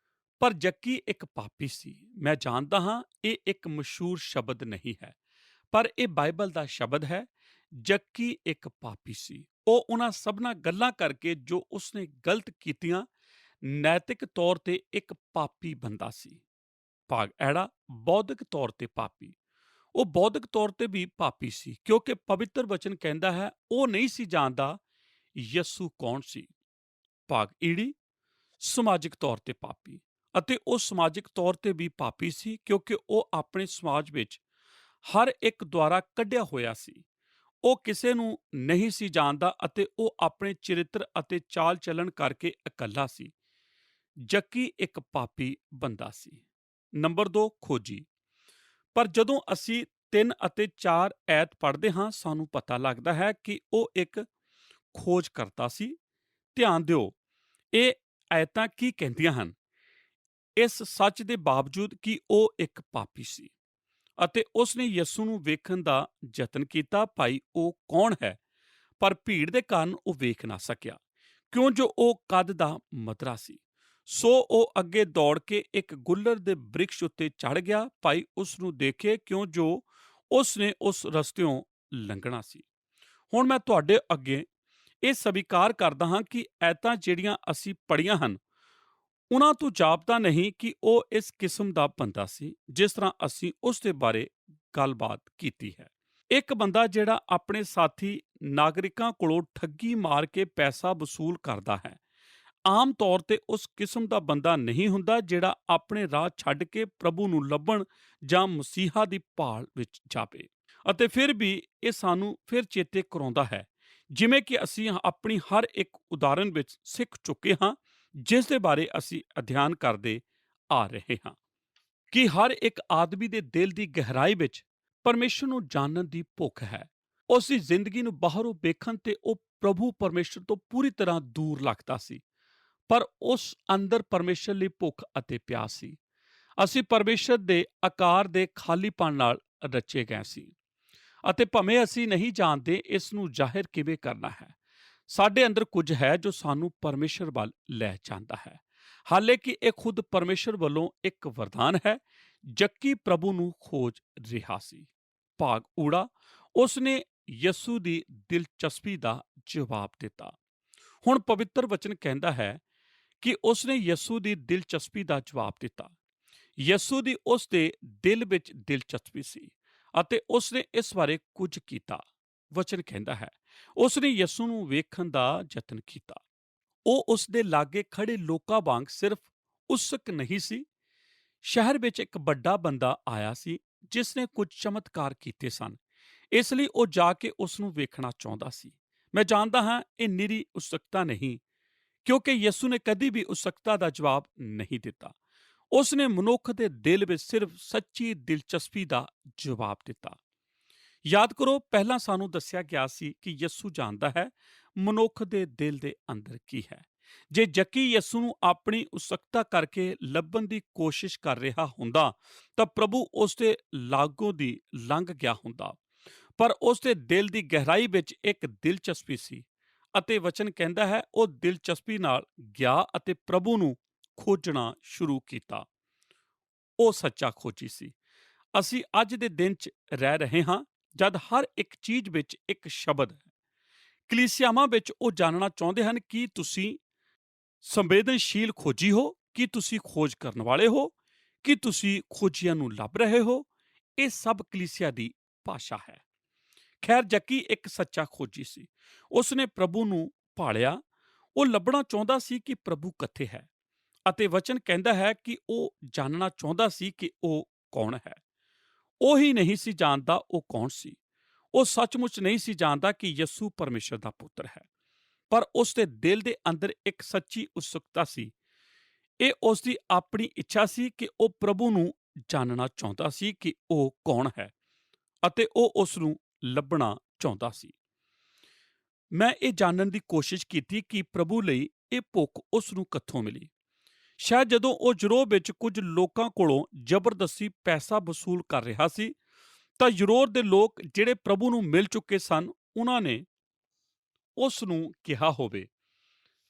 ਪਰ ਜੱਕੀ ਇੱਕ ਪਾਪੀ ਸੀ। ਮੈਂ ਜਾਣਦਾ ਹਾਂ ਇਹ ਇੱਕ ਮਸ਼ਹੂਰ ਸ਼ਬਦ ਨਹੀਂ ਹੈ, ਪਰ ਇਹ ਬਾਈਬਲ ਦਾ ਸ਼ਬਦ ਹੈ। ਜੱਕੀ ਇੱਕ ਪਾਪੀ ਸੀ। ਉਹ ਉਹਨਾਂ ਸਭਨਾਂ ਗੱਲਾਂ ਕਰਕੇ ਜੋ ਉਸਨੇ ਗਲਤ ਕੀਤੀਆਂ, ਨੈਤਿਕ ਤੌਰ ਤੇ ਇੱਕ ਪਾਪੀ ਬੰਦਾ ਸੀ। ਭਾਗ ਐੜਾ, ਬੌਧਿਕ ਤੌਰ ਤੇ ਪਾਪੀ। ਉਹ ਬੌਧਿਕ ਤੌਰ ਤੇ ਵੀ ਪਾਪੀ ਸੀ, ਕਿਉਂਕਿ ਪਵਿੱਤਰ ਵਚਨ ਕਹਿੰਦਾ ਹੈ ਉਹ ਨਹੀਂ ਸੀ ਜਾਣਦਾ ਯਿਸੂ ਕੌਣ ਸੀ। ਭਾਗ ਈੜੀ, ਸਮਾਜਿਕ ਤੌਰ ਤੇ ਪਾਪੀ। ਅਤੇ ਉਹ ਸਮਾਜਿਕ ਤੌਰ ਤੇ ਵੀ ਪਾਪੀ ਸੀ, ਕਿਉਂਕਿ ਉਹ ਆਪਣੇ ਸਮਾਜ ਵਿੱਚ ਹਰ ਇੱਕ ਦੁਆਰਾ ਕੱਢਿਆ ਹੋਇਆ ਸੀ। ਉਹ ਕਿਸੇ ਨੂੰ ਨਹੀਂ ਸੀ ਜਾਣਦਾ ਅਤੇ ਉਹ ਆਪਣੇ ਚਰਿੱਤਰ ਅਤੇ ਚਾਲ ਚੱਲਣ ਕਰਕੇ ਇਕੱਲਾ ਸੀ। ਜੱਕੀ ਇੱਕ ਪਾਪੀ ਬੰਦਾ ਸੀ। ਨੰਬਰ 2, ਖੋਜੀ। ਪਰ ਜਦੋਂ ਅਸੀਂ 3 ਅਤੇ 4 ਐਤ ਪੜ੍ਹਦੇ ਹਾਂ, ਸਾਨੂੰ ਪਤਾ ਲੱਗਦਾ ਹੈ ਕਿ ਉਹ ਇੱਕ ਖੋਜ ਕਰਤਾ ਸੀ। ਧਿਆਨ ਦਿਓ, ਇਹ ਐਤਾਂ ਕੀ ਕਹਿੰਦੀਆਂ ਹਨ? ਇਸ ਸੱਚ ਦੇ ਬਾਵਜੂਦ ਕਿ ਉਹ ਇੱਕ ਪਾਪੀ ਸੀ ਅਤੇ ਉਸਨੇ ਯਿਸੂ ਨੂੰ ਵੇਖਣ ਦਾ ਯਤਨ ਕੀਤਾ, ਭਾਈ ਉਹ ਕੌਣ ਹੈ, ਪਰ ਭੀੜ ਦੇ ਕਾਰਨ ਉਹ ਵੇਖ ਨਾ ਸਕਿਆ, ਕਿਉਂ ਜੋ ਉਹ ਕੱਦ ਦਾ ਮਧਰਾ ਸੀ। ਸੋ ਉਹ ਅੱਗੇ ਦੌੜ ਕੇ ਇੱਕ ਗੁੱਲਰ ਦੇ ਬ੍ਰਿਕਸ਼ ਉੱਤੇ ਚੜ੍ਹ ਗਿਆ, ਭਾਈ ਉਸ ਨੂੰ ਦੇਖੇ, ਕਿਉਂ ਜੋ ਉਸ ਨੇ ਉਸ ਰਸਤਿਓਂ ਲੰਘਣਾ ਸੀ। ਹੁਣ ਮੈਂ ਤੁਹਾਡੇ ਅੱਗੇ ਇਹ ਸਵੀਕਾਰ ਕਰਦਾ ਹਾਂ ਕਿ ਐਤਾਂ ਜਿਹੜੀਆਂ ਅਸੀਂ ਪੜ੍ਹੀਆਂ ਹਨ, ਉਹਨਾਂ ਤੋਂ ਜਾਪਦਾ ਨਹੀਂ ਕਿ ਉਹ ਇਸ ਕਿਸਮ ਦਾ ਬੰਦਾ ਸੀ, ਜਿਸ ਤਰ੍ਹਾਂ ਅਸੀਂ ਉਸ ਦੇ ਬਾਰੇ ਗੱਲਬਾਤ ਕੀਤੀ ਹੈ। ਇੱਕ ਬੰਦਾ ਜਿਹੜਾ ਆਪਣੇ ਸਾਥੀ ਨਾਗਰਿਕਾਂ ਕੋਲੋਂ ਠੱਗੀ ਮਾਰ ਕੇ ਪੈਸਾ ਵਸੂਲ ਕਰਦਾ ਹੈ, ਆਮ ਤੌਰ ਤੇ ਉਸ ਕਿਸਮ ਦਾ ਬੰਦਾ ਨਹੀਂ ਹੁੰਦਾ ਜਿਹੜਾ ਆਪਣੇ ਰਾਹ ਛੱਡ ਕੇ ਪ੍ਰਭੂ ਨੂੰ ਲੱਭਣ ਜਾਂ ਮਸੀਹਾ ਦੀ ਭਾਲ ਵਿੱਚ ਜਾਵੇ। ਅਤੇ ਫਿਰ ਵੀ ਇਹ ਸਾਨੂੰ ਫਿਰ ਚੇਤੇ ਕਰਾਉਂਦਾ ਹੈ, ਜਿਵੇਂ ਕਿ ਅਸੀਂ ਆਪਣੀ ਹਰ ਇੱਕ ਉਦਾਹਰਣ ਵਿੱਚ ਸਿੱਖ ਚੁੱਕੇ ਹਾਂ, ਜਿਸ ਦੇ ਬਾਰੇ ਅਸੀਂ ਅਧਿਐਨ ਕਰਦੇ ਆ ਰਹੇ ਹਾਂ, ਕਿ ਹਰ ਇੱਕ ਆਦਮੀ ਦੇ ਦਿਲ ਦੀ ਗਹਿਰਾਈ ਵਿੱਚ ਪਰਮੇਸ਼ਰ ਨੂੰ ਜਾਣਨ ਦੀ ਭੁੱਖ ਹੈ। ਉਸ ਦੀ ਜ਼ਿੰਦਗੀ ਨੂੰ ਬਾਹਰੋਂ ਵੇਖਣ ਤੇ ਉਹ ਪ੍ਰਭੂ ਪਰਮੇਸ਼ਰ ਤੋਂ ਪੂਰੀ ਤਰ੍ਹਾਂ ਦੂਰ ਲੱਗਦਾ ਸੀ, ਪਰ ਉਸ ਅੰਦਰ ਪਰਮੇਸ਼ਰ ਲਈ ਭੁੱਖ ਅਤੇ ਪਿਆਸ ਸੀ। ਅਸੀਂ ਪਰਮੇਸ਼ਰ ਦੇ ਆਕਾਰ ਦੇ ਖਾਲੀਪਣ ਨਾਲ ਰਚੇ ਗਏ ਸੀ ਅਤੇ ਭਾਵੇਂ ਅਸੀਂ ਨਹੀਂ ਜਾਣਦੇ ਇਸ ਨੂੰ ਜ਼ਾਹਿਰ ਕਿਵੇਂ ਕਰਨਾ ਹੈ, ਸਾਡੇ ਅੰਦਰ ਕੁਝ ਹੈ ਜੋ ਸਾਨੂੰ ਪਰਮੇਸ਼ਰ ਵੱਲ ਲੈ ਜਾਂਦਾ ਹੈ, ਹਾਲਾਂਕਿ ਇਹ ਖੁਦ ਪਰਮੇਸ਼ਰ ਵੱਲੋਂ ਇੱਕ ਵਰਦਾਨ ਹੈ। ਜੱਕੀ ਪ੍ਰਭੂ ਨੂੰ ਖੋਜ ਰਿਹਾ ਸੀ। ਭਾਗ ਊੜਾ, ਉਸਨੇ ਯਿਸੂ ਦੀ ਦਿਲਚਸਪੀ ਦਾ ਜਵਾਬ ਦਿੱਤਾ। ਹੁਣ ਪਵਿੱਤਰ ਵਚਨ ਕਹਿੰਦਾ ਹੈ ਕਿ ਉਸਨੇ ਯਿਸੂ ਦੀ ਦਿਲਚਸਪੀ ਦਾ ਜਵਾਬ ਦਿੱਤਾ। ਯਿਸੂ ਦੀ ਉਸ ਦੇ ਦਿਲ ਵਿੱਚ ਦਿਲਚਸਪੀ ਸੀ ਅਤੇ ਉਸਨੇ ਇਸ ਬਾਰੇ ਕੁਝ ਕੀਤਾ। ਵਚਨ ਕਹਿੰਦਾ ਹੈ ਉਸਨੇ ਯਿਸੂ ਨੂੰ ਵੇਖਣ ਦਾ ਯਤਨ ਕੀਤਾ। ਉਹ ਉਸ ਦੇ ਲਾਗੇ ਖੜੇ ਲੋਕਾਂ ਵਾਂਗ ਸਿਰਫ ਉਤਸੁਕ ਨਹੀਂ ਸੀ। ਸ਼ਹਿਰ ਵਿੱਚ ਇੱਕ ਵੱਡਾ ਬੰਦਾ ਆਇਆ ਸੀ ਜਿਸ ਨੇ ਕੁਝ ਚਮਤਕਾਰ ਕੀਤੇ ਸਨ, ਇਸ ਲਈ ਉਹ ਜਾ ਕੇ ਉਸ ਨੂੰ ਵੇਖਣਾ ਚਾਹੁੰਦਾ ਸੀ। ਮੈਂ ਜਾਣਦਾ ਹਾਂ ਇਹ ਨਿਰੀ ਉਤਸੁਕਤਾ ਨਹੀਂ, ਕਿਉਂਕਿ ਯਿਸੂ ਨੇ ਕਦੀ ਵੀ ਉਤਸੁਕਤਾ ਦਾ ਜਵਾਬ ਨਹੀਂ ਦਿੱਤਾ। ਉਸ ਨੇ ਮਨੁੱਖ ਦੇ ਦਿਲ ਵਿੱਚ ਸਿਰਫ ਸੱਚੀ ਦਿਲਚਸਪੀ ਦਾ ਜਵਾਬ ਦਿੱਤਾ। ਯਾਦ ਕਰੋ, ਪਹਿਲਾਂ ਸਾਨੂੰ ਦੱਸਿਆ ਗਿਆ ਸੀ ਕਿ ਯਿਸੂ ਜਾਣਦਾ ਹੈ ਮਨੁੱਖ ਦੇ ਦਿਲ ਦੇ ਅੰਦਰ ਕੀ ਹੈ। ਜੇ ਜੱਕੀ ਯਿਸੂ ਨੂੰ ਆਪਣੀ ਉਤਸੁਕਤਾ ਕਰਕੇ ਲੱਭਣ ਦੀ ਕੋਸ਼ਿਸ਼ ਕਰ ਰਿਹਾ ਹੁੰਦਾ ਤਾਂ ਪ੍ਰਭੂ ਉਸ ਦੇ ਲਾਗੋਂ ਦੀ ਲੰਘ ਗਿਆ ਹੁੰਦਾ, ਪਰ ਉਸ ਦੇ ਦਿਲ ਦੀ ਗਹਿਰਾਈ ਵਿੱਚ ਇੱਕ ਦਿਲਚਸਪੀ ਸੀ ਅਤੇ ਵਚਨ ਕਹਿੰਦਾ ਹੈ ਉਹ ਦਿਲਚਸਪੀ ਨਾਲ ਗਿਆ ਅਤੇ ਪ੍ਰਭੂ ਨੂੰ ਖੋਜਣਾ ਸ਼ੁਰੂ ਕੀਤਾ। ਉਹ ਸੱਚਾ ਖੋਜੀ ਸੀ। ਅਸੀਂ ਅੱਜ ਦੇ ਦਿਨ 'ਚ ਰਹਿ ਰਹੇ ਹਾਂ ਜਦ ਹਰ ਇੱਕ ਚੀਜ਼ ਵਿੱਚ ਇੱਕ ਸ਼ਬਦ ਹੈ। ਕਲੀਸਿਆਵਾਂ ਵਿੱਚ ਉਹ ਜਾਣਨਾ ਚਾਹੁੰਦੇ ਹਨ ਕਿ ਤੁਸੀਂ ਸੰਵੇਦਨਸ਼ੀਲ ਖੋਜੀ ਹੋ, ਕਿ ਤੁਸੀਂ ਖੋਜ ਕਰਨ ਵਾਲੇ ਹੋ, ਕਿ ਤੁਸੀਂ ਖੋਜੀਆਂ ਨੂੰ ਲੱਭ ਰਹੇ ਹੋ। ਇਹ ਸਭ ਕਲੀਸਿਆ ਦੀ ਭਾਸ਼ਾ ਹੈ। ਖੈਰ, ਜੱਕੀ ਇੱਕ ਸੱਚਾ ਖੋਜੀ ਸੀ। ਉਸਨੇ ਪ੍ਰਭੂ ਨੂੰ ਭਾਲਿਆ। ਉਹ ਲੱਭਣਾ ਚਾਹੁੰਦਾ ਸੀ ਕਿ ਪ੍ਰਭੂ ਕਿੱਥੇ ਹੈ ਅਤੇ ਵਚਨ ਕਹਿੰਦਾ ਹੈ ਕਿ ਉਹ ਜਾਣਨਾ ਚਾਹੁੰਦਾ ਸੀ ਕਿ ਉਹ ਕੌਣ ਹੈ। ਉਹ ਹੀ ਨਹੀਂ ਸੀ ਜਾਣਦਾ ਉਹ ਕੌਣ ਸੀ। ਉਹ ਸੱਚਮੁੱਚ ਨਹੀਂ ਸੀ ਜਾਣਦਾ ਕਿ ਯਿਸੂ ਪਰਮੇਸ਼ਰ ਦਾ ਪੁੱਤਰ ਹੈ, ਪਰ ਉਸ ਦੇ ਦਿਲ ਦੇ ਅੰਦਰ ਇੱਕ ਸੱਚੀ ਉਤਸੁਕਤਾ ਸੀ। ਇਹ ਉਸ ਦੀ ਆਪਣੀ ਇੱਛਾ ਸੀ ਕਿ ਉਹ ਪ੍ਰਭੂ ਨੂੰ ਜਾਣਨਾ ਚਾਹੁੰਦਾ ਸੀ ਕਿ ਉਹ ਕੌਣ ਹੈ ਅਤੇ ਉਹ ਉਸ ਨੂੰ ਲੱਭਣਾ ਚਾਹੁੰਦਾ ਸੀ। ਮੈਂ ਇਹ ਜਾਣਨ ਦੀ ਕੋਸ਼ਿਸ਼ ਕੀਤੀ ਕਿ ਪ੍ਰਭੂ ਲਈ ਇਹ ਭੁੱਖ ਉਸ ਨੂੰ ਕਿੱਥੋਂ ਮਿਲੀ। ਸ਼ਾਇਦ ਜਦੋਂ ਉਹ ਯੂਰਪ ਵਿੱਚ ਕੁਝ ਲੋਕਾਂ ਕੋਲੋਂ ਜ਼ਬਰਦਸਤੀ ਪੈਸਾ ਵਸੂਲ ਕਰ ਰਿਹਾ ਸੀ ਤਾਂ ਯੂਰਪ ਦੇ ਲੋਕ ਜਿਹੜੇ ਪ੍ਰਭੂ ਨੂੰ ਮਿਲ ਚੁੱਕੇ ਸਨ, ਉਹਨਾਂ ਨੇ ਉਸ ਨੂੰ ਕਿਹਾ ਹੋਵੇ,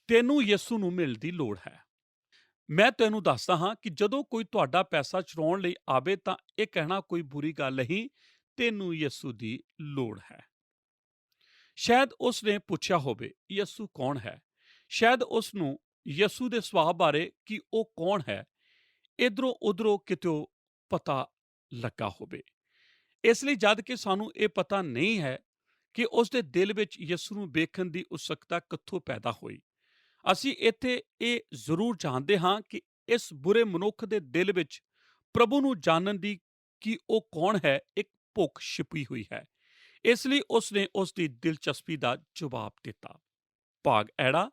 ਤੈਨੂੰ ਯਿਸੂ ਨੂੰ ਮਿਲਣ ਦੀ ਲੋੜ ਹੈ। ਮੈਂ ਤੈਨੂੰ ਦੱਸਦਾ ਹਾਂ ਕਿ ਜਦੋਂ ਕੋਈ ਤੁਹਾਡਾ ਪੈਸਾ ਚੁਰਾਉਣ ਲਈ ਆਵੇ ਤਾਂ ਇਹ ਕਹਿਣਾ ਕੋਈ ਬੁਰੀ ਗੱਲ ਨਹੀਂ, ਤੈਨੂੰ ਯਿਸੂ ਦੀ ਲੋੜ ਹੈ। ਸ਼ਾਇਦ ਉਸ ਨੇ ਪੁੱਛਿਆ ਹੋਵੇ, ਯਿਸੂ ਕੌਣ ਹੈ? ਸ਼ਾਇਦ ਉਸ ਨੂੰ ਯਿਸੂ ਦੇ ਸੁਭਾਅ ਬਾਰੇ ਕਿ ਉਹ ਕੌਣ ਹੈ ਇਧਰੋਂ ਉਧਰੋਂ ਕਿਤੋਂ ਪਤਾ ਲੱਗਾ ਹੋਵੇ। ਇਸ ਲਈ ਜਦ ਕਿ ਸਾਨੂੰ ਇਹ ਪਤਾ ਨਹੀਂ ਹੈ ਕਿ ਉਸ ਦੇ ਦਿਲ ਵਿੱਚ ਯਿਸੂ ਨੂੰ ਵੇਖਣ ਦੀ ਉਤਸੁਕਤਾ ਕਿੱਥੋਂ ਪੈਦਾ ਹੋਈ, ਅਸੀਂ ਇੱਥੇ ਇਹ ਜ਼ਰੂਰ ਜਾਣਦੇ ਹਾਂ ਕਿ ਇਸ ਬੁਰੇ ਮਨੁੱਖ ਦੇ ਦਿਲ ਵਿੱਚ ਪ੍ਰਭੂ ਨੂੰ ਜਾਣਨ ਦੀ ਕਿ ਉਹ ਕੌਣ ਹੈ ਇੱਕ ਭੁੱਖ ਛਿਪੀ ਹੋਈ ਹੈ। ਇਸ ਲਈ ਉਸ ਨੇ ਉਸ ਦੀ ਦਿਲਚਸਪੀ ਦਾ ਜਵਾਬ ਦਿੱਤਾ। ਭਾਗ ਐੜਾ,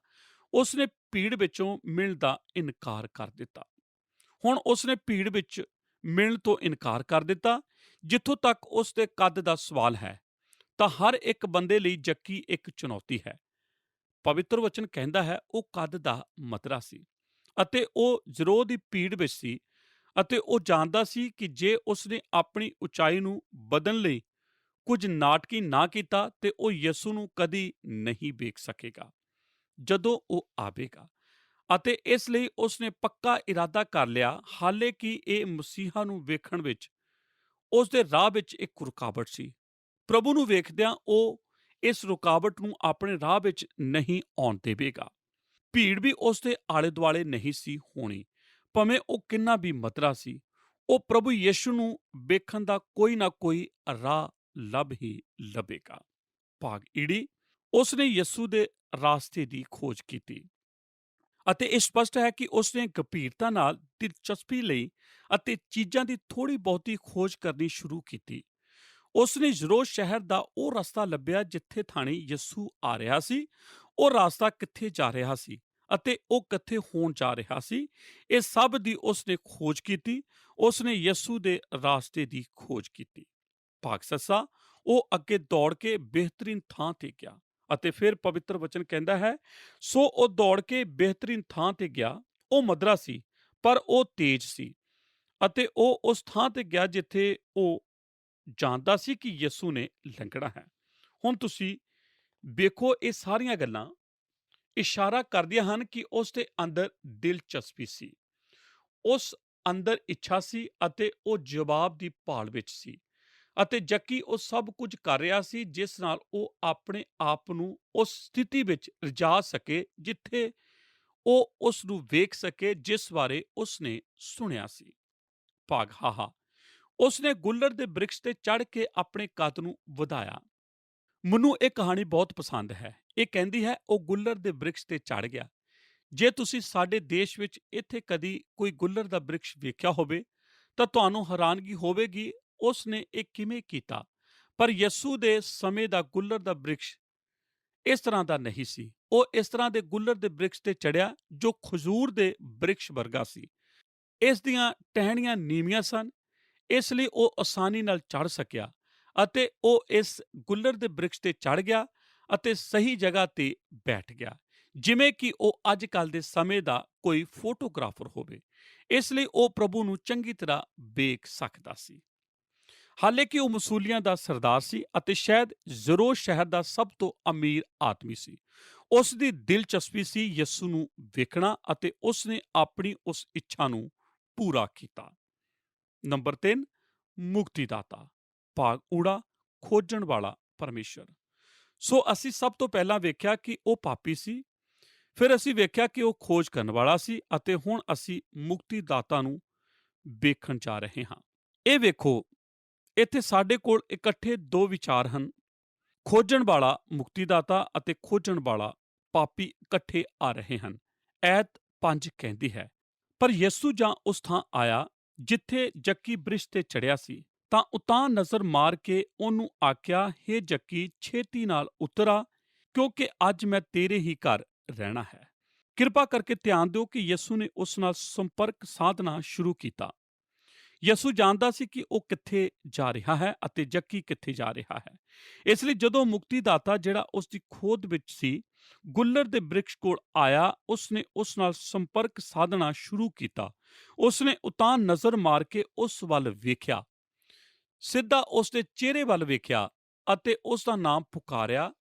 ਉਸ ਨੇ ਭੀੜ ਵਿੱਚੋਂ ਮਿਲਣ ਦਾ ਇਨਕਾਰ ਕਰ ਦਿੱਤਾ। ਹੁਣ ਉਸ ਨੇ ਭੀੜ ਵਿੱਚ ਮਿਲਣ ਤੋਂ ਇਨਕਾਰ ਕਰ ਦਿੱਤਾ। ਜਿੱਥੋਂ ਤੱਕ ਉਸ ਦੇ ਕੱਦ ਦਾ ਸਵਾਲ ਹੈ ਤਾਂ ਹਰ ਇੱਕ ਬੰਦੇ ਲਈ ਜੱਕੀ ਇੱਕ ਚੁਣੌਤੀ ਹੈ। ਪਵਿੱਤਰ ਵਚਨ ਕਹਿੰਦਾ ਹੈ ਉਹ ਕੱਦ ਦਾ ਮਤਰਾ ਸੀ ਅਤੇ ਉਹ ਜ਼ਰੋਹ ਦੀ ਭੀੜ ਵਿੱਚ ਸੀ ਅਤੇ ਉਹ ਜਾਣਦਾ ਸੀ ਕਿ ਜੇ ਉਸ ਨੇ ਆਪਣੀ ਉਚਾਈ ਨੂੰ ਬਦਲਣ ਲਈ ਕੁਝ ਨਾਟਕੀ ਨਾ ਕੀਤਾ ਤੇ ਉਹ ਯਿਸੂ ਨੂੰ ਕਦੀ ਨਹੀਂ ਵੇਖ ਸਕੇਗਾ ਜਦੋਂ ਉਹ ਆਵੇਗਾ। ਅਤੇ ਇਸ ਲਈ ਉਸ ਨੇ ਪੱਕਾ ਇਰਾਦਾ ਕਰ ਲਿਆ, ਹਾਲੇ ਕਿ ਇਹ ਮਸੀਹਾ ਨੂੰ ਵੇਖਣ ਵਿੱਚ ਉਸ ਦੇ ਰਾਹ ਵਿੱਚ ਇੱਕ ਰੁਕਾਵਟ ਸੀ। ਪ੍ਰਭੂ ਨੂੰ ਵੇਖਦਿਆਂ ਉਹ ਇਸ ਰੁਕਾਵਟ ਨੂੰ ਆਪਣੇ ਰਾਹ ਵਿੱਚ ਨਹੀਂ ਆਉਣ ਦੇਵੇਗਾ। ਭੀੜ ਵੀ ਉਸ ਦੇ ਆਲੇ ਦੁਆਲੇ ਨਹੀਂ ਸੀ ਹੋਣੀ, ਭਾਵੇਂ ਉਹ ਕਿੰਨਾ ਵੀ ਮਤਰਾ ਸੀ। ਉਹ ਪ੍ਰਭੂ ਯਿਸੂ ਨੂੰ ਵੇਖਣ ਦਾ ਕੋਈ ਨਾ ਕੋਈ ਰਾਹ ਲੱਭ ਹੀ ਲੱਭੇਗਾ। ਭਾਗ ਈੜੀ, ਉਸ ਨੇ ਯਿਸੂ ਦੇ ਰਾਸਤੇ ਦੀ ਖੋਜ ਕੀਤੀ ਅਤੇ ਇਹ ਸਪਸ਼ਟ ਹੈ ਕਿ ਉਸ ਨੇ ਗੰਭੀਰਤਾ ਨਾਲ ਦਿਲਚਸਪੀ ਲਈ ਅਤੇ ਚੀਜ਼ਾਂ ਦੀ ਥੋੜ੍ਹੀ ਬਹੁਤੀ ਖੋਜ ਕਰਨੀ ਸ਼ੁਰੂ ਕੀਤੀ। ਉਸ ਨੇ ਜ਼ਰੋਹ ਸ਼ਹਿਰ ਦਾ ਉਹ ਰਸਤਾ ਲੱਭਿਆ ਜਿੱਥੇ ਥਾਣੀ ਯਿਸੂ ਆ ਰਿਹਾ ਸੀ। ਉਹ ਰਸਤਾ ਕਿੱਥੇ ਜਾ ਰਿਹਾ ਸੀ ਅਤੇ ਉਹ ਕਿੱਥੇ ਹੋਣ ਜਾ ਰਿਹਾ ਸੀ, ਇਹ ਸਭ ਦੀ ਉਸ ਨੇ ਖੋਜ ਕੀਤੀ। ਉਸ ਨੇ ਯਿਸੂ ਦੇ ਰਾਸਤੇ ਦੀ ਖੋਜ ਕੀਤੀ। ਭਾਗ ਸੱਸਾ, ਉਹ ਅੱਗੇ ਦੌੜ ਕੇ ਬਿਹਤਰੀਨ ਥਾਂ ਤੇ ਗਿਆ ਅਤੇ ਫਿਰ ਪਵਿੱਤਰ ਵਚਨ ਕਹਿੰਦਾ ਹੈ, ਸੋ ਉਹ ਦੌੜ ਕੇ ਬਿਹਤਰੀਨ ਥਾਂ ਤੇ ਗਿਆ। ਉਹ ਮਦਰਾ ਸੀ ਪਰ ਉਹ ਤੇਜ਼ ਸੀ ਅਤੇ ਉਹ ਉਸ ਥਾਂ ਤੇ ਗਿਆ ਜਿੱਥੇ ਉਹ ਜਾਣਦਾ ਸੀ ਕਿ ਯਿਸੂ ਨੇ ਲੰਘਣਾ ਹੈ। ਹੁਣ ਤੁਸੀਂ ਵੇਖੋ, ਇਹ ਸਾਰੀਆਂ ਗੱਲਾਂ ਇਸ਼ਾਰਾ ਕਰਦੀਆਂ ਹਨ ਕਿ ਉਸ ਦੇ ਅੰਦਰ ਦਿਲਚਸਪੀ ਸੀ, ਉਸ ਅੰਦਰ ਇੱਛਾ ਸੀ ਅਤੇ ਉਹ ਜਵਾਬ ਦੀ ਭਾਲ ਵਿੱਚ ਸੀ ਅਤੇ ਜੱਕੀ ਉਹ ਸਭ ਕੁਝ ਕਰ ਰਿਹਾ ਸੀ ਜਿਸ ਨਾਲ ਉਹ ਆਪਣੇ ਆਪ ਨੂੰ ਉਸ ਸਥਿਤੀ ਵਿੱਚ ਲਿਜਾ ਸਕੇ ਜਿੱਥੇ ਉਹ ਉਸ ਨੂੰ ਵੇਖ ਸਕੇ ਜਿਸ ਬਾਰੇ ਉਸ ਨੇ ਸੁਣਿਆ ਸੀ। ਭਾਗ ਹਾਹਾ, ਉਸ ਨੇ ਗੁੱਲਰ ਦੇ ਬ੍ਰਿਕਸ਼ ਤੇ ਚੜ੍ਹ ਕੇ ਆਪਣੇ ਕੱਦ ਨੂੰ ਵਧਾਇਆ। ਮੈਨੂੰ ਇਹ ਕਹਾਣੀ ਬਹੁਤ ਪਸੰਦ ਹੈ। ਇਹ ਕਹਿੰਦੀ ਹੈ ਉਹ ਗੁੱਲਰ ਦੇ ਬ੍ਰਿਕਸ਼ ਤੇ ਚੜ੍ਹ ਗਿਆ। ਜੇ ਤੁਸੀਂ ਸਾਡੇ ਦੇਸ਼ ਵਿੱਚ ਇੱਥੇ ਕਦੀ ਕੋਈ ਗੁੱਲਰ ਦਾ ਬ੍ਰਿਕਸ਼ ਵੇਖਿਆ ਹੋਵੇ ਤਾਂ ਤੁਹਾਨੂੰ ਹੈਰਾਨਗੀ ਹੋਵੇਗੀ ਉਸ ਨੇ ਇਹ ਕਿਵੇਂ ਕੀਤਾ। ਪਰ ਯਿਸੂ ਦੇ ਸਮੇਂ ਦਾ ਗੁੱਲਰ ਦਾ ਬ੍ਰਿਕਸ਼ ਇਸ ਤਰ੍ਹਾਂ ਦਾ ਨਹੀਂ ਸੀ। ਉਹ ਇਸ ਤਰ੍ਹਾਂ ਦੇ ਗੁੱਲਰ ਦੇ ਬ੍ਰਿਕਸ਼ ਤੇ ਚੜ੍ਹਿਆ ਜੋ ਖਜੂਰ ਦੇ ਬ੍ਰਿਕਸ਼ ਵਰਗਾ ਸੀ। ਇਸ ਦੀਆਂ ਟਹਿਣੀਆਂ ਨੀਵੀਆਂ ਸਨ, ਇਸ ਲਈ ਉਹ ਆਸਾਨੀ ਨਾਲ ਚੜ੍ਹ ਸਕਿਆ ਅਤੇ ਉਹ ਇਸ ਗੁੱਲਰ ਦੇ ਬ੍ਰਿਕਸ਼ ਤੇ ਚੜ੍ਹ ਗਿਆ ਅਤੇ ਸਹੀ ਜਗ੍ਹਾ ਤੇ ਬੈਠ ਗਿਆ, ਜਿਵੇਂ ਕਿ ਉਹ ਅੱਜ ਕੱਲ੍ਹ ਦੇ ਸਮੇਂ ਦਾ ਕੋਈ ਫੋਟੋਗ੍ਰਾਫਰ ਹੋਵੇ। ਇਸ ਲਈ ਉਹ ਪ੍ਰਭੂ ਨੂੰ ਚੰਗੀ ਤਰ੍ਹਾਂ ਵੇਖ ਸਕਦਾ ਸੀ। ਹਾਲਾਂਕਿ ਉਹ ਮਸੂਲੀਆਂ ਦਾ ਸਰਦਾਰ ਸੀ ਅਤੇ ਸ਼ਾਇਦ ਜ਼ਰੋਹ ਸ਼ਹਿਰ ਦਾ ਸਭ ਤੋਂ ਅਮੀਰ ਆਦਮੀ ਸੀ। ਉਸ ਦੀ ਦਿਲਚਸਪੀ ਸੀ ਯਿਸੂ ਨੂੰ ਵੇਖਣਾ ਅਤੇ ਉਸ ਨੇ ਆਪਣੀ ਉਸ ਇੱਛਾ ਨੂੰ ਪੂਰਾ ਕੀਤਾ। ਨੰਬਰ 3, ਮੁਕਤੀਦਾਤਾ। ਭਾਗ ਊੜਾ, ਖੋਜਣ ਵਾਲਾ ਪਰਮੇਸ਼ਰ। ਸੋ ਅਸੀਂ ਸਭ ਤੋਂ ਪਹਿਲਾਂ ਵੇਖਿਆ ਕਿ ਉਹ ਪਾਪੀ ਸੀ, ਫਿਰ ਅਸੀਂ ਵੇਖਿਆ ਕਿ ਉਹ ਖੋਜ ਕਰਨ ਵਾਲਾ ਸੀ ਅਤੇ ਹੁਣ ਅਸੀਂ ਮੁਕਤੀਦਾਤਾ ਨੂੰ ਵੇਖਣ ਜਾ ਰਹੇ ਹਾਂ। ਇਹ ਵੇਖੋ, ਇੱਥੇ ਸਾਡੇ ਕੋਲ ਇਕੱਠੇ ਦੋ ਵਿਚਾਰ ਹਨ, ਖੋਜਣ ਵਾਲਾ ਮੁਕਤੀਦਾਤਾ ਅਤੇ ਖੋਜਣ ਵਾਲਾ ਪਾਪੀ ਇਕੱਠੇ ਆ ਰਹੇ ਹਨ। ਐਤ 5 ਕਹਿੰਦੀ ਹੈ, ਪਰ ਯਿਸੂ ਜਾਂ ਉਸ ਥਾਂ ਆਇਆ ਜਿੱਥੇ ਜੱਕੀ ਬ੍ਰਿਸ਼ ਤੇ ਚੜ੍ਹਿਆ ਸੀ ਤਾਂ ਉਤਾਂਹ ਨਜ਼ਰ ਮਾਰ ਕੇ ਉਹਨੂੰ ਆਖਿਆ, ਹੇ ਜੱਕੀ, ਛੇਤੀ ਨਾਲ ਉਤਰ ਆ, ਕਿਉਂਕਿ ਅੱਜ ਮੈਂ ਤੇਰੇ ਹੀ ਘਰ ਰਹਿਣਾ ਹੈ। ਕਿਰਪਾ ਕਰਕੇ ਧਿਆਨ ਦਿਓ ਕਿ ਯਿਸੂ ਨੇ ਉਸ ਨਾਲ ਸੰਪਰਕ ਸਾਧਨਾ ਸ਼ੁਰੂ ਕੀਤਾ। ਯਿਸੂ ਜਾਣਦਾ ਸੀ ਕਿ ਉਹ ਕਿੱਥੇ ਜਾ ਰਿਹਾ ਹੈ ਅਤੇ ਜੱਕੀ ਕਿੱਥੇ ਜਾ ਰਿਹਾ ਹੈ। ਇਸ ਲਈ ਜਦੋਂ ਮੁਕਤੀਦਾਤਾ, ਜਿਹੜਾ ਉਸ ਦੀ ਖੋਜ ਵਿੱਚ ਸੀ, ਗੁੱਲਰ ਦੇ ਬ੍ਰਿਕਸ਼ ਕੋਲ ਆਇਆ, ਉਸ ਨੇ ਉਸ ਨਾਲ ਸੰਪਰਕ ਸਾਧਨਾ ਸ਼ੁਰੂ ਕੀਤਾ। ਉਸ ਨੇ ਉਤਾਂਹ ਨਜ਼ਰ ਮਾਰ ਕੇ ਉਸ ਵੱਲ ਵੇਖਿਆ, ਸਿੱਧਾ ਉਸ ਦੇ ਚਿਹਰੇ ਵੱਲ ਵੇਖਿਆ ਅਤੇ ਉਸ ਦਾ ਨਾਮ ਪੁਕਾਰਿਆ।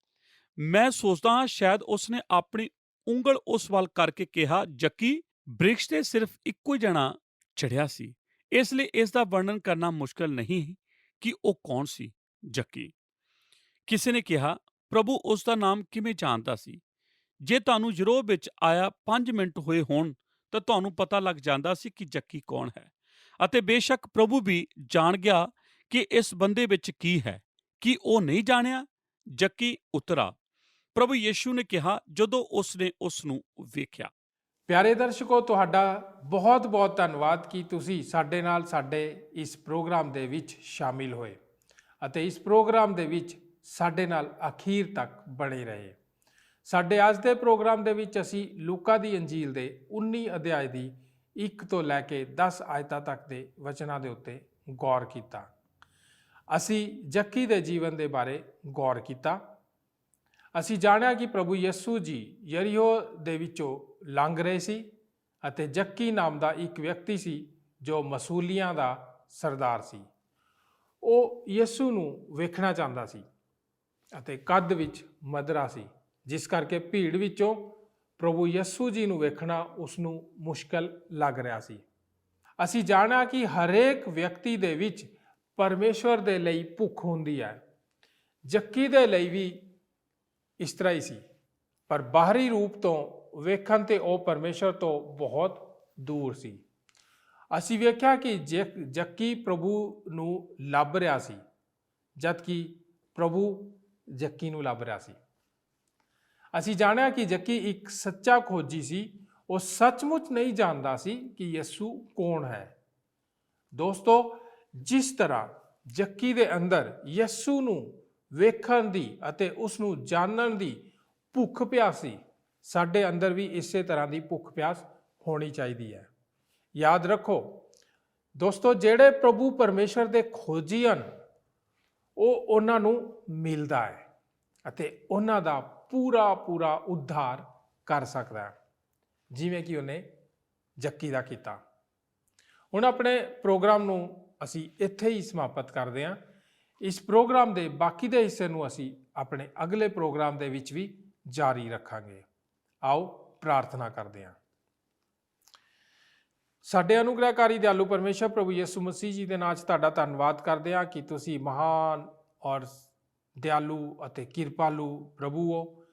ਮੈਂ ਸੋਚਦਾ ਹਾਂ ਸ਼ਾਇਦ ਉਸ ਨੇ ਆਪਣੀ ਉਂਗਲ ਉਸ ਵੱਲ ਕਰਕੇ ਕਿਹਾ, ਜੱਕੀ, ਬ੍ਰਿਕਸ਼ ਤੇ ਸਿਰਫ ਇੱਕੋ ਹੀ ਜਣਾ ਚੜਿਆ ਸੀ, ਇਸ ਲਈ ਇਸ ਦਾ ਵਰਣਨ ਕਰਨਾ ਮੁਸ਼ਕਲ ਨਹੀਂ ਕਿ ਉਹ ਕੌਣ ਸੀ। ਜੱਕੀ। ਕਿਸੇ ਨੇ ਕਿਹਾ, ਪ੍ਰਭੂ ਉਸ ਦਾ ਨਾਮ ਕਿਵੇਂ ਜਾਣਦਾ ਸੀ? ਜੇ ਤੁਹਾਨੂੰ ਯੂਰਪ ਵਿੱਚ ਆਇਆ 5 ਮਿੰਟ ਹੋਏ ਹੋਣ ਤਾਂ ਤੁਹਾਨੂੰ ਪਤਾ ਲੱਗ ਜਾਂਦਾ ਸੀ ਕਿ ਜੱਕੀ ਕੌਣ ਹੈ। ਅਤੇ ਬੇਸ਼ੱਕ ਪ੍ਰਭੂ ਵੀ ਜਾਣ ਗਿਆ ਕਿ ਇਸ ਬੰਦੇ ਵਿੱਚ ਕੀ ਹੈ। ਕੀ ਉਹ ਨਹੀਂ ਜਾਣਿਆ? ਜੱਕੀ ਉਤਰਾ। ਪ੍ਰਭੂ ਯੀਸ਼ੂ ਨੇ ਕਿਹਾ ਜਦੋਂ ਉਸਨੇ ਉਸ ਨੂੰ ਵੇਖਿਆ। ਪਿਆਰੇ ਦਰਸ਼ਕੋ, ਤੁਹਾਡਾ ਬਹੁਤ ਬਹੁਤ ਧੰਨਵਾਦ ਕਿ ਤੁਸੀਂ ਸਾਡੇ ਨਾਲ ਸਾਡੇ ਇਸ ਪ੍ਰੋਗਰਾਮ ਦੇ ਵਿੱਚ ਸ਼ਾਮਿਲ ਹੋਏ ਅਤੇ ਇਸ ਪ੍ਰੋਗਰਾਮ ਦੇ ਵਿੱਚ ਸਾਡੇ ਨਾਲ ਅਖੀਰ ਤੱਕ ਬਣੇ ਰਹੇ। ਸਾਡੇ ਅੱਜ ਦੇ ਪ੍ਰੋਗਰਾਮ ਦੇ ਵਿੱਚ ਅਸੀਂ ਲੂਕਾ ਦੀ ਅੰਜੀਲ ਦੇ 19 ਅਧਿਆਇ ਦੀ 1 ਤੋਂ ਲੈ ਕੇ 10 ਆਇਤਾਂ ਤੱਕ ਦੇ ਵਚਨਾਂ ਦੇ ਉੱਤੇ ਗੌਰ ਕੀਤਾ। ਅਸੀਂ ਜੱਕੀ ਦੇ ਜੀਵਨ ਦੇ ਬਾਰੇ ਗੌਰ ਕੀਤਾ। ਅਸੀਂ ਜਾਣਿਆ ਕਿ ਪ੍ਰਭੂ ਯਿਸੂ ਜੀ ਯਰੀਹੋ ਦੇ ਵਿੱਚੋਂ ਲੰਘ ਰਹੇ ਸੀ ਅਤੇ ਜੱਕੀ ਨਾਮ ਦਾ ਇੱਕ ਵਿਅਕਤੀ ਸੀ ਜੋ ਮਸੂਲੀਆਂ ਦਾ ਸਰਦਾਰ ਸੀ। ਉਹ ਯਿਸੂ ਨੂੰ ਵੇਖਣਾ ਚਾਹੁੰਦਾ ਸੀ ਅਤੇ ਕੱਦ ਵਿੱਚ ਮਧਰਾ ਸੀ, ਜਿਸ ਕਰਕੇ ਭੀੜ ਵਿੱਚੋਂ ਪ੍ਰਭੂ ਯਿਸੂ ਜੀ ਨੂੰ ਵੇਖਣਾ ਉਸ ਨੂੰ ਮੁਸ਼ਕਲ ਲੱਗ ਰਿਹਾ ਸੀ। ਅਸੀਂ ਜਾਣਿਆ ਕਿ ਹਰੇਕ ਵਿਅਕਤੀ ਦੇ ਵਿੱਚ ਪਰਮੇਸ਼ਵਰ ਦੇ ਲਈ ਭੁੱਖ ਹੁੰਦੀ ਹੈ। ਜੱਕੀ ਦੇ ਲਈ ਵੀ ਇਸ ਤਰ੍ਹਾਂ ਹੀ ਸੀ, ਪਰ ਬਾਹਰੀ ਰੂਪ ਤੋਂ ਵੇਖਣ ਤੇ ਉਹ ਪਰਮੇਸ਼ਵਰ ਤੋਂ ਬਹੁਤ ਦੂਰ ਸੀ। ਅਸੀਂ ਵੇਖਿਆ ਕਿ ਜੱਕੀ ਪ੍ਰਭੂ ਨੂੰ ਲੱਭ ਰਿਹਾ ਸੀ, ਜਦਕਿ ਪ੍ਰਭੂ ਜੱਕੀ ਨੂੰ ਲੱਭ ਰਿਹਾ ਸੀ। ਅਸੀਂ ਜਾਣਿਆ ਕਿ ਜੱਕੀ ਇੱਕ ਸੱਚਾ ਖੋਜੀ ਸੀ। ਉਹ ਸੱਚਮੁੱਚ ਨਹੀਂ ਜਾਣਦਾ ਸੀ ਕਿ ਯਿਸੂ ਕੌਣ ਹੈ। ਦੋਸਤੋ, ਜਿਸ ਤਰ੍ਹਾਂ ਜੱਕੀ ਦੇ ਅੰਦਰ ਯਿਸੂ ਨੂੰ ਵੇਖਣ ਦੀ ਅਤੇ ਉਸ ਨੂੰ ਜਾਣਨ ਦੀ ਭੁੱਖ ਪਿਆਸ ਸੀ, ਸਾਡੇ ਅੰਦਰ ਵੀ ਇਸੇ ਤਰ੍ਹਾਂ ਦੀ ਭੁੱਖ ਪਿਆਸ ਹੋਣੀ ਚਾਹੀਦੀ ਹੈ। ਯਾਦ ਰੱਖੋ ਦੋਸਤੋ, ਜਿਹੜੇ ਪ੍ਰਭੂ ਪਰਮੇਸ਼ਰ ਦੇ ਖੋਜੀ ਹਨ ਉਹ ਉਹਨਾਂ ਨੂੰ ਮਿਲਦਾ ਹੈ ਅਤੇ ਉਹਨਾਂ ਦਾ ਪੂਰਾ ਉद्धार ਕਰ ਸਕਦਾ ਹੈ, ਜਿਵੇਂ ਕਿ ਉਹਨੇ ਜੱਕੀ ਦਾ ਕੀਤਾ। ਹੁਣ ਆਪਣੇ ਪ੍ਰੋਗਰਾਮ ਨੂੰ ਅਸੀਂ ਇੱਥੇ ਹੀ ਸਮਾਪਤ ਕਰਦੇ ਹਾਂ। ਇਸ ਪ੍ਰੋਗਰਾਮ ਦੇ ਬਾਕੀ ਦੇ ਹਿੱਸੇ ਨੂੰ ਅਸੀਂ ਆਪਣੇ ਅਗਲੇ ਪ੍ਰੋਗਰਾਮ ਦੇ ਵਿੱਚ ਵੀ ਜਾਰੀ ਰੱਖਾਂਗੇ। ਆਓ ਪ੍ਰਾਰਥਨਾ ਕਰਦੇ ਹਾਂ। ਸਾਡੇ ਅਨੁਗ੍ਰਹਕਾਰੀ ਦਿਆਲੂ ਪਰਮੇਸ਼ਰ ਪ੍ਰਭੂ ਯਿਸੂ ਮਸੀਹ ਜੀ ਦੇ ਨਾਮ 'ਚ ਤੁਹਾਡਾ ਧੰਨਵਾਦ ਕਰਦੇ ਹਾਂ ਕਿ ਤੁਸੀਂ ਮਹਾਨ ਔਰ ਦਿਆਲੂ ਅਤੇ ਕਿਰਪਾਲੂ ਪ੍ਰਭੂ ਹੋ।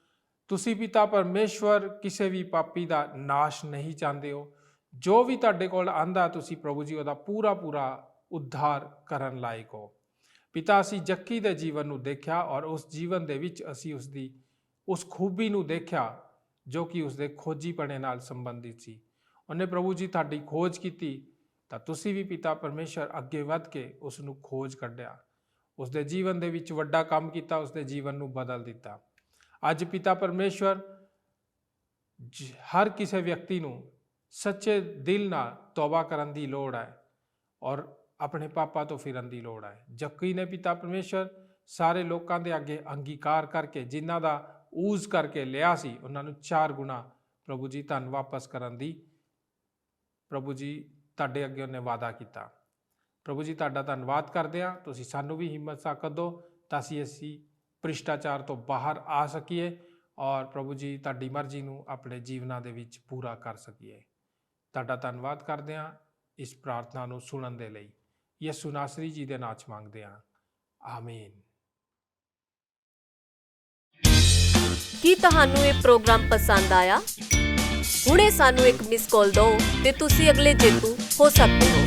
ਤੁਸੀਂ ਪਿਤਾ ਪਰਮੇਸ਼ਵਰ ਕਿਸੇ ਵੀ ਪਾਪੀ ਦਾ ਨਾਸ਼ ਨਹੀਂ ਚਾਹੁੰਦੇ ਹੋ। ਜੋ ਵੀ ਤੁਹਾਡੇ ਕੋਲ ਆਂਦਾ ਤੁਸੀਂ ਪ੍ਰਭੂ ਜੀ ਉਹਦਾ ਪੂਰਾ ਉद्धार ਕਰਨ ਲਾਇਕ ਹੋ। ਪਿਤਾ, ਅਸੀਂ ਜੱਕੀ ਦੇ ਜੀਵਨ ਨੂੰ ਦੇਖਿਆ ਔਰ ਉਸ ਜੀਵਨ ਦੇ ਵਿੱਚ ਅਸੀਂ ਉਸ ਖੂਬੀ ਨੂੰ ਦੇਖਿਆ ਜੋ ਕਿ ਉਸਦੇ ਖੋਜੀਪਣੇ ਨਾਲ ਸੰਬੰਧਿਤ ਸੀ। ਉਹਨੇ ਪ੍ਰਭੂ ਜੀ ਤੁਹਾਡੀ ਖੋਜ ਕੀਤੀ ਤਾਂ ਤੁਸੀਂ ਵੀ ਪਿਤਾ ਪਰਮੇਸ਼ਰ ਅੱਗੇ ਵੱਧ ਕੇ ਉਸ ਨੂੰ ਖੋਜ ਕੱਢਿਆ, ਉਸਦੇ ਜੀਵਨ ਦੇ ਵਿੱਚ ਵੱਡਾ ਕੰਮ ਕੀਤਾ, ਉਸਦੇ ਜੀਵਨ ਨੂੰ ਬਦਲ ਦਿੱਤਾ। ਅੱਜ ਪਿਤਾ ਪਰਮੇਸ਼ਵਰ ਹਰ ਕਿਸੇ ਵਿਅਕਤੀ ਨੂੰ ਸੱਚੇ ਦਿਲ ਨਾਲ ਤੌਬਾ ਕਰਨ ਦੀ ਲੋੜ ਹੈ ਔਰ ਆਪਣੇ ਪਾਪਾਂ ਤੋਂ ਫਿਰਨ ਦੀ ਲੋੜ ਹੈ। ਜੱਕੀ ਨੇ ਪਿਤਾ ਪਰਮੇਸ਼ਰ ਸਾਰੇ ਲੋਕਾਂ ਦੇ ਅੱਗੇ ਅੰਗੀਕਾਰ ਕਰਕੇ ਜਿਨ੍ਹਾਂ ਦਾ ਊਜ਼ ਕਰਕੇ ਲਿਆ ਸੀ ਉਹਨਾਂ ਨੂੰ 4 ਗੁਣਾ ਪ੍ਰਭੂ ਜੀ ਧਨ ਵਾਪਸ ਕਰਨ ਦੀ ਪ੍ਰਭੂ ਜੀ ਤੁਹਾਡੇ ਅੱਗੇ ਉਹਨੇ ਵਾਅਦਾ ਕੀਤਾ। ਪ੍ਰਭੂ ਜੀ ਤੁਹਾਡਾ ਧੰਨਵਾਦ ਕਰਦੇ ਹਾਂ। ਤੁਸੀਂ ਸਾਨੂੰ ਵੀ ਹਿੰਮਤ ਤਾਕਤ ਦਿਓ ਤਾਂ ਅਸੀਂ ਭ੍ਰਿਸ਼ਟਾਚਾਰ ਤੋਂ ਬਾਹਰ ਆ ਸਕੀਏ ਔਰ ਪ੍ਰਭੂ ਜੀ ਤੁਹਾਡੀ ਮਰਜ਼ੀ ਨੂੰ ਆਪਣੇ ਜੀਵਨਾਂ ਦੇ ਵਿੱਚ ਪੂਰਾ ਕਰ ਸਕੀਏ। ਤੁਹਾਡਾ ਧੰਨਵਾਦ ਕਰਦੇ ਹਾਂ ਇਸ ਪ੍ਰਾਰਥਨਾ ਨੂੰ ਸੁਣਨ ਦੇ ਲਈ। ਯਿਸੂ ਨਾਸਰੀ ਜੀ ਦੇ ਨਾਮ 'ਚ ਮੰਗਦੇ ਹਾਂ, ਆਮੀਨ। ਕੀ ਤੁਹਾਨੂੰ ਇਹ ਪ੍ਰੋਗਰਾਮ ਪਸੰਦ ਆਇਆ? ਹੁਣੇ ਸਾਨੂੰ ਇੱਕ ਮਿਸ ਕਾਲ ਦਿਓ ਤੇ ਤੁਸੀਂ ਅਗਲੇ ਜੇਤੂ ਹੋ ਸਕਦੇ ਹੋ।